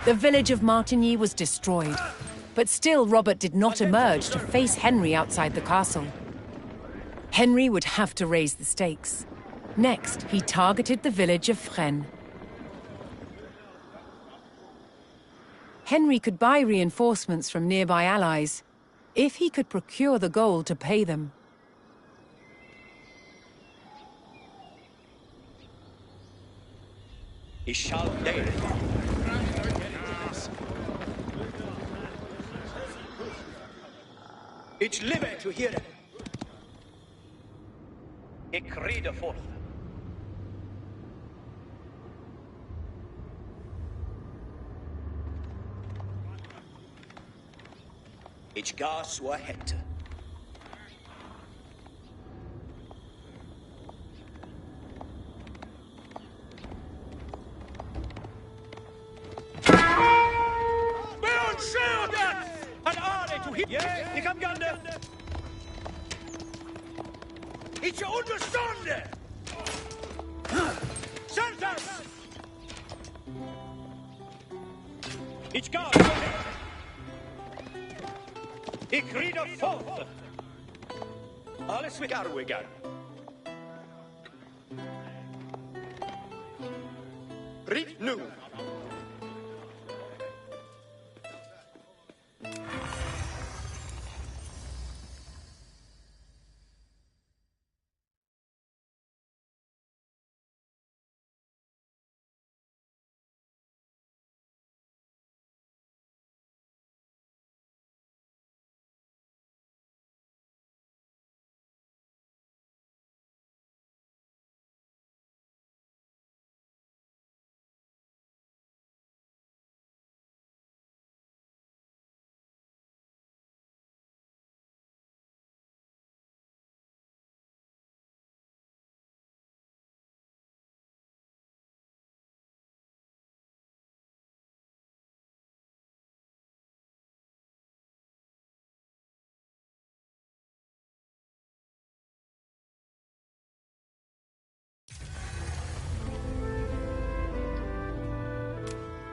[SPEAKER 2] The village of Martigny was destroyed, but still Robert did not emerge to face Henry outside the castle. Henry would have to raise the stakes. Next, he targeted the village of Fresnes. Henry could buy reinforcements from nearby allies, if he could procure the gold to pay them.
[SPEAKER 5] Ich shall dare. Ich live to hear it. Ik rede forth. Ich ga swa hette.
[SPEAKER 7] Ja, ik heb gande. Iets onderstande. Zeltas. Ich ga. Ik riede voort. Alles weer Garwigan. Riet nu.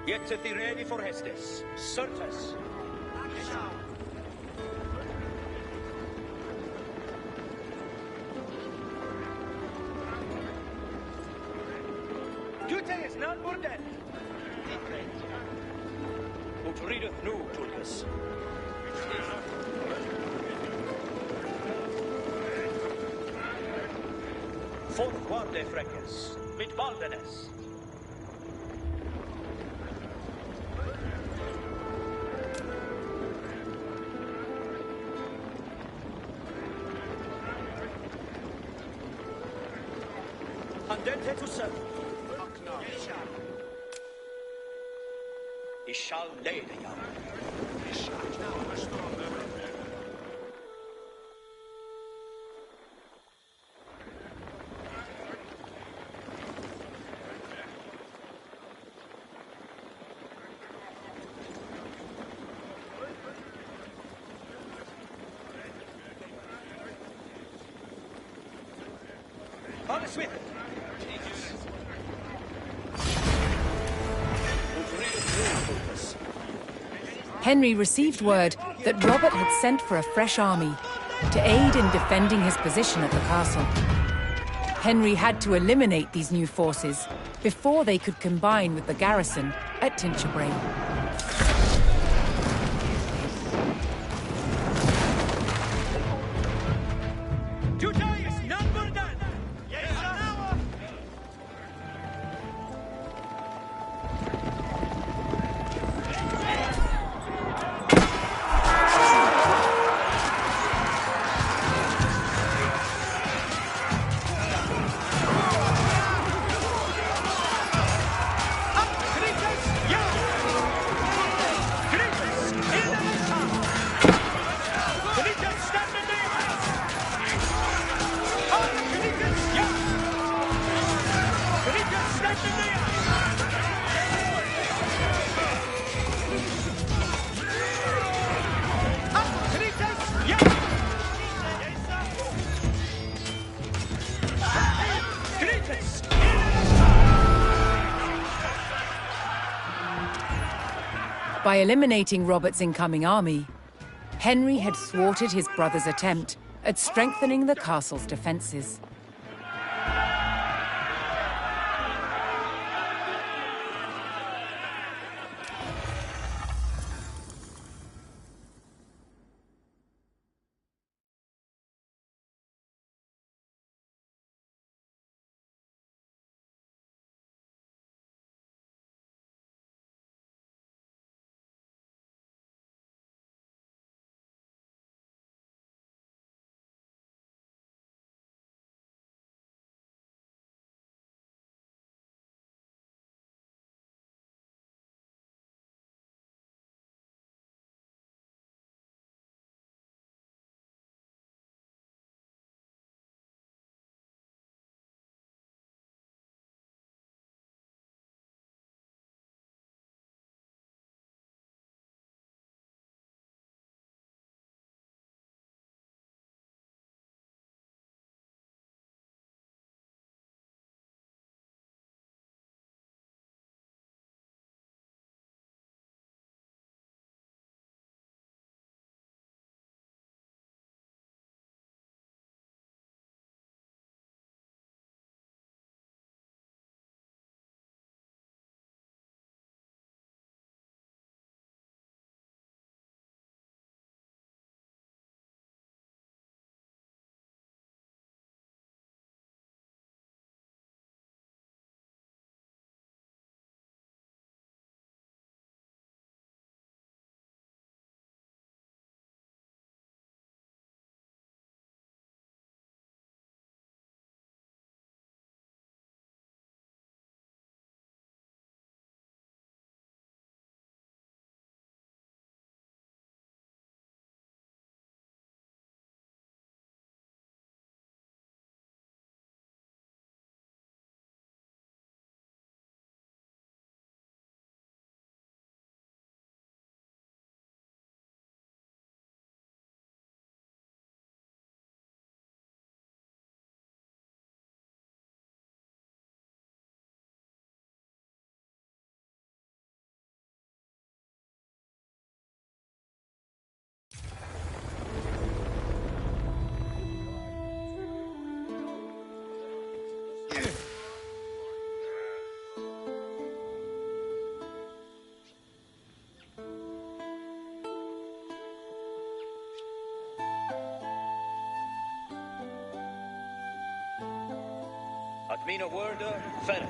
[SPEAKER 7] Yet to be ready for Hestes. Certes. Dute is not more dead. Ut readeth nu, Tullius. Forquarde freques, mit Baldenes. Andente to serve. He shall lay the young. On Smith.
[SPEAKER 2] Henry received word that Robert had sent for a fresh army to aid in defending his position at the castle. Henry had to eliminate these new forces before they could combine with the garrison at Tinchebray. By eliminating Robert's incoming army, Henry had thwarted his brother's attempt at strengthening the castle's defenses.
[SPEAKER 7] Mina Wörder, Ferret.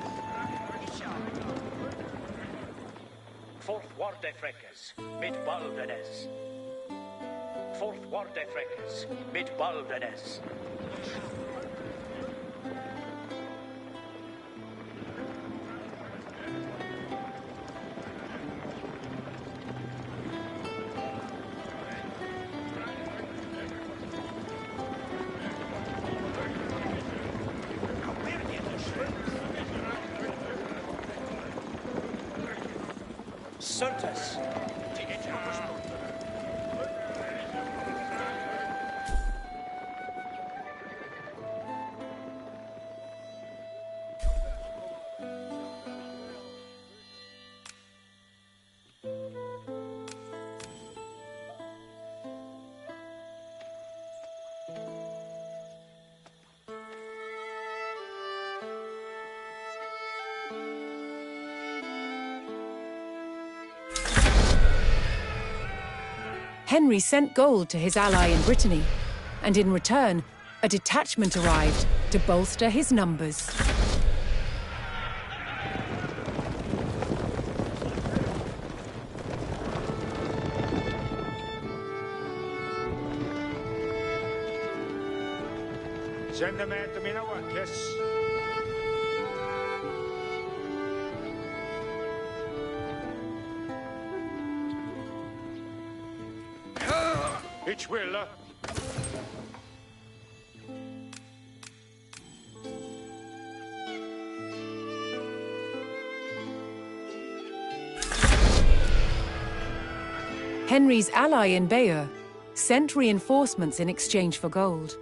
[SPEAKER 7] Fourth Warde Freckes, mit Baldenes. Fourth Warde Freckes, mit Baldenes. Certes.
[SPEAKER 2] Henry sent gold to his ally in Brittany, and in return, a detachment arrived to bolster his numbers.
[SPEAKER 3] Send the man to Minawakis. Ich will.
[SPEAKER 2] Henry's ally in Bayeux sent reinforcements in exchange for gold.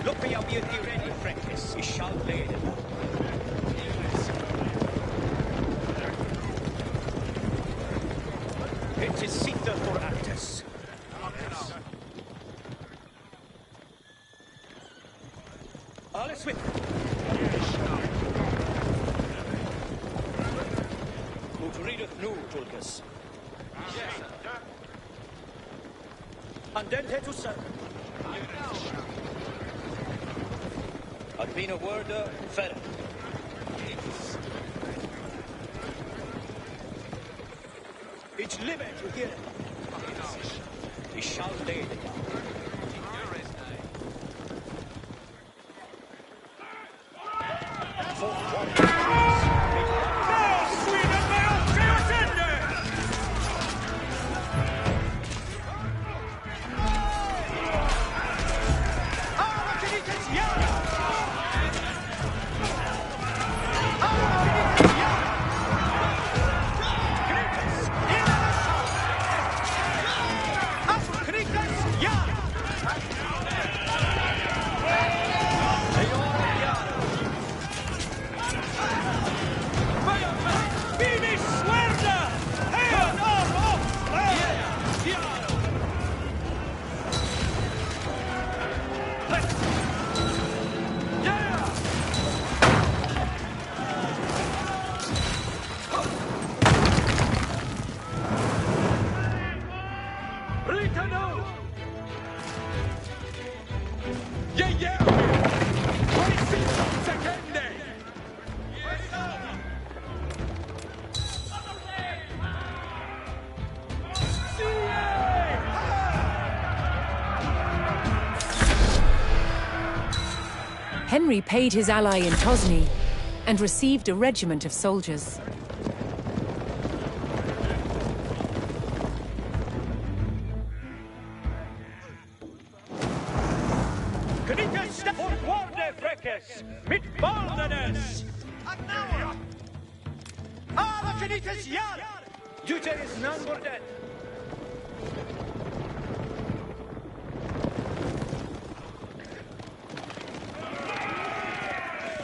[SPEAKER 7] Look me up, you ready, Freckes. Ich shall lead. It is Sita for Actus. Alles with. Ut readeth nu, Tulkas. Andente to serve. Ad Mina Wörder, Ferret. Ich live to hear it. Ich shall lead.
[SPEAKER 2] Henry paid his ally in Tosny and received a regiment of soldiers.
[SPEAKER 7] Mit Baldenes! Aber Kenites Jan! Duter is none more dead.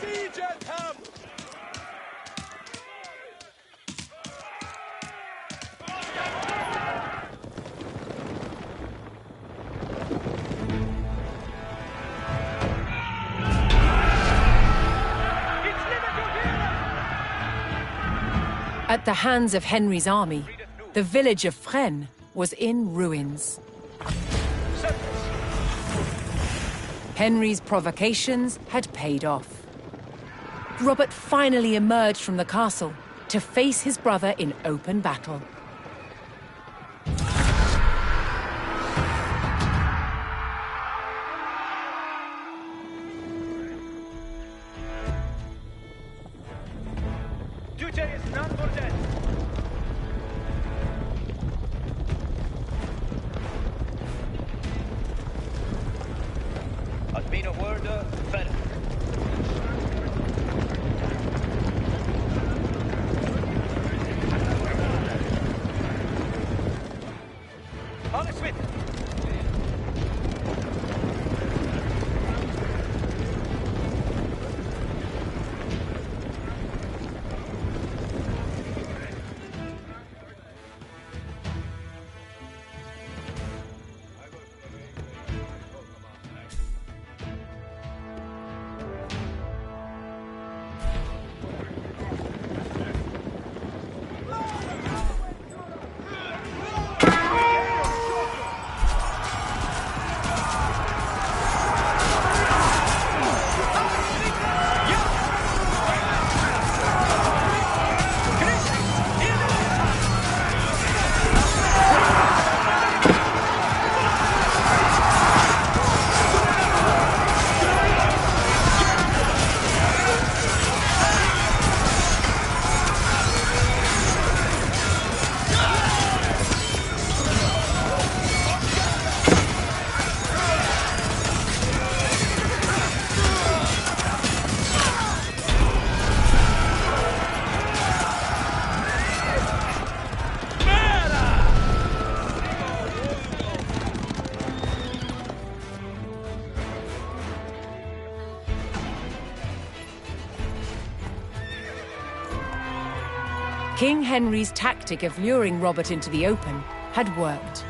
[SPEAKER 7] Siege ham!
[SPEAKER 2] At the hands of Henry's army, The village of Fresnes was in ruins. Henry's provocations had paid off. Robert finally emerged from the castle to face his brother in open battle.
[SPEAKER 5] Duty is none for death. Had been a word fell. Alle Smith.
[SPEAKER 2] King Henry's tactic of luring Robert into the open had worked.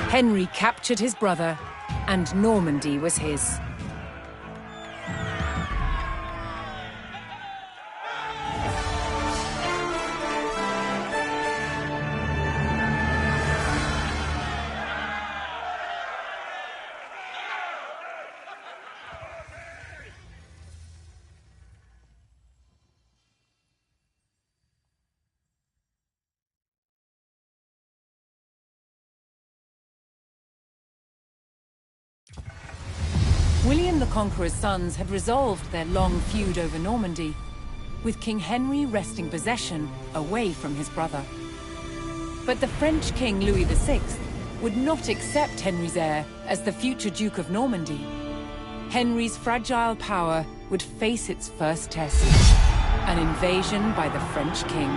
[SPEAKER 2] Henry captured his brother, and Normandy was his. William the Conqueror's sons had resolved their long feud over Normandy, with King Henry wresting possession away from his brother. But the French King Louis VI would not accept Henry's heir as the future Duke of Normandy. Henry's fragile power would face its first test, an invasion by the French king.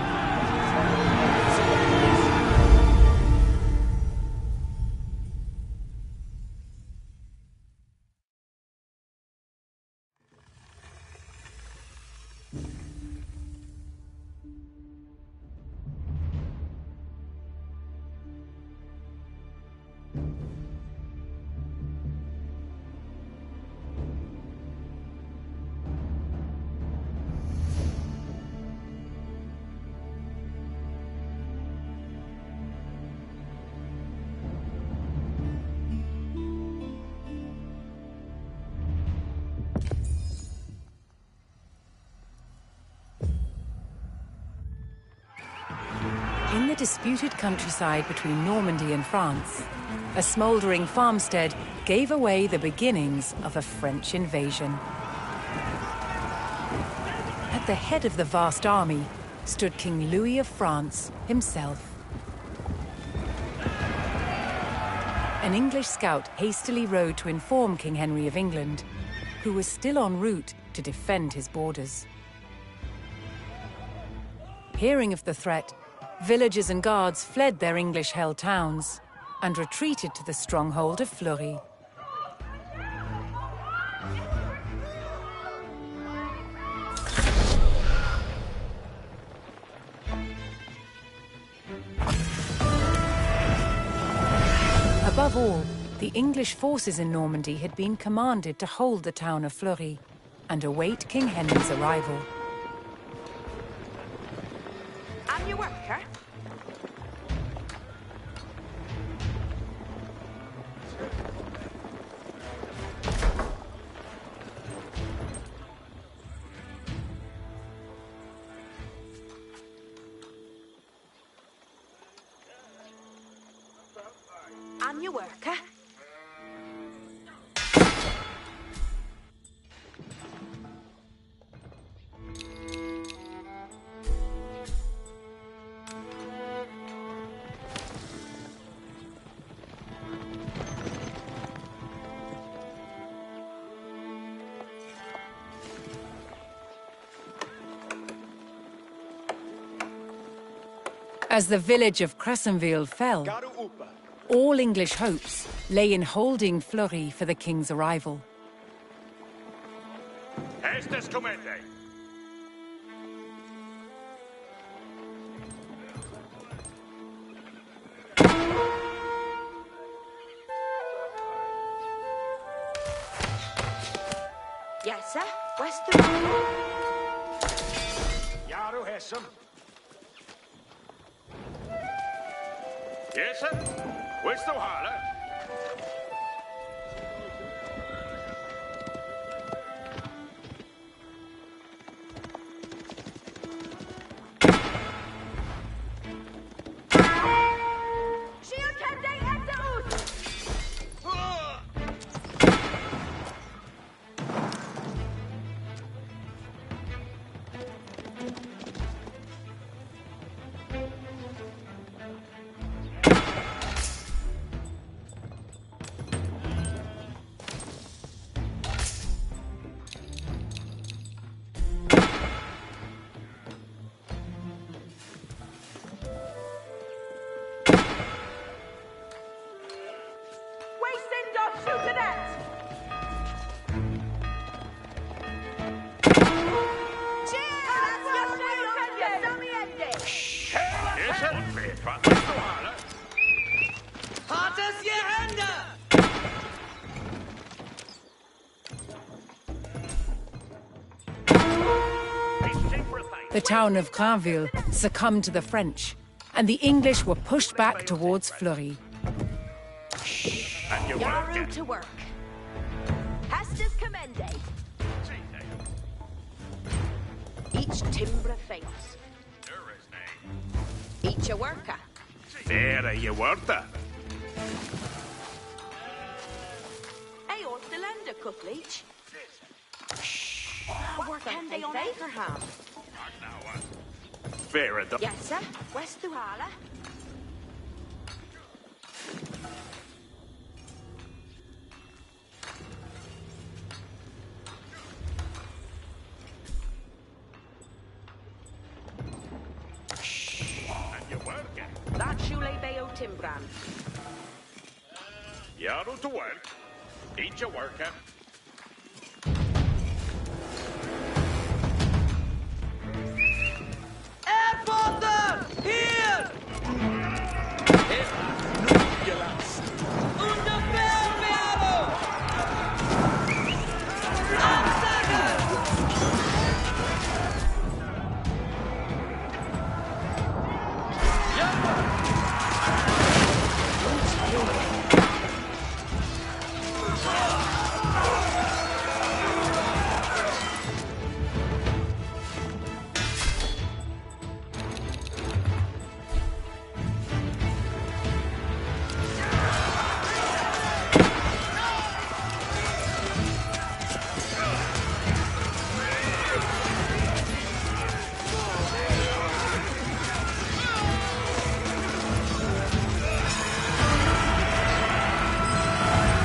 [SPEAKER 2] In the disputed countryside between Normandy and France, a smouldering farmstead gave away the beginnings of a French invasion. At the head of the vast army stood King Louis of France himself. An English scout hastily rode to inform King Henry of England, who was still en route to defend his borders. Hearing of the threat, villagers and guards fled their English-held towns and retreated to the stronghold of Fleury. Above all, the English forces in Normandy had been commanded to hold the town of Fleury, and await King Henry's arrival.
[SPEAKER 6] On your worker. On your worker.
[SPEAKER 2] As the village of Crescenville fell, all English hopes lay in holding Fleury for the king's arrival.
[SPEAKER 3] Estes comete.
[SPEAKER 6] Yes, sir. West to
[SPEAKER 3] Yaru Hessam. Yes, sir. Where's the holler?
[SPEAKER 6] Shield Tende at the Oot!
[SPEAKER 2] The town of Granville succumbed to the French, and the English were pushed back towards Fleury.
[SPEAKER 6] Yaru to work. Hastus commended. Each timbre fails. Each a worker.
[SPEAKER 3] There you worker.
[SPEAKER 6] Hey, ought to lend a cup leech. What can they on Akerham?
[SPEAKER 3] Fair enough.
[SPEAKER 6] Yes, sir. West to Hala.
[SPEAKER 3] And you working.
[SPEAKER 6] That Shule Bayo Timbran.
[SPEAKER 3] Yaru to work. Each a worker.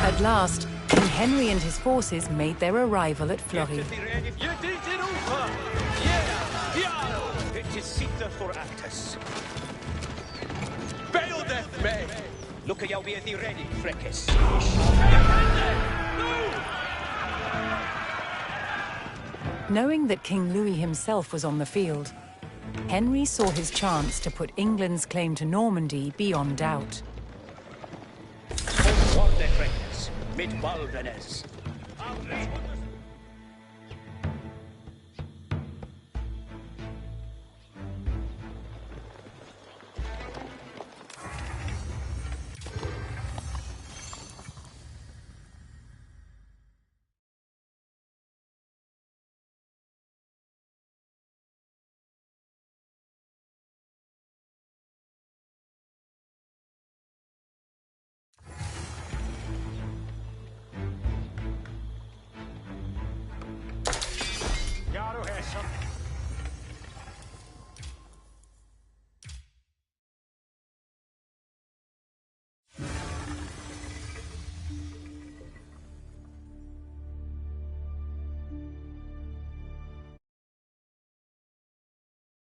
[SPEAKER 2] At last, King Henry and his forces made their arrival at Fleury.
[SPEAKER 7] It is Sita for Actus. Beowulf me! Look at you be the ready, Freckus.
[SPEAKER 2] Knowing that King Louis himself was on the field, Henry saw his chance to put England's claim to Normandy beyond doubt.
[SPEAKER 7] Forte Freckus, mid Balvenes.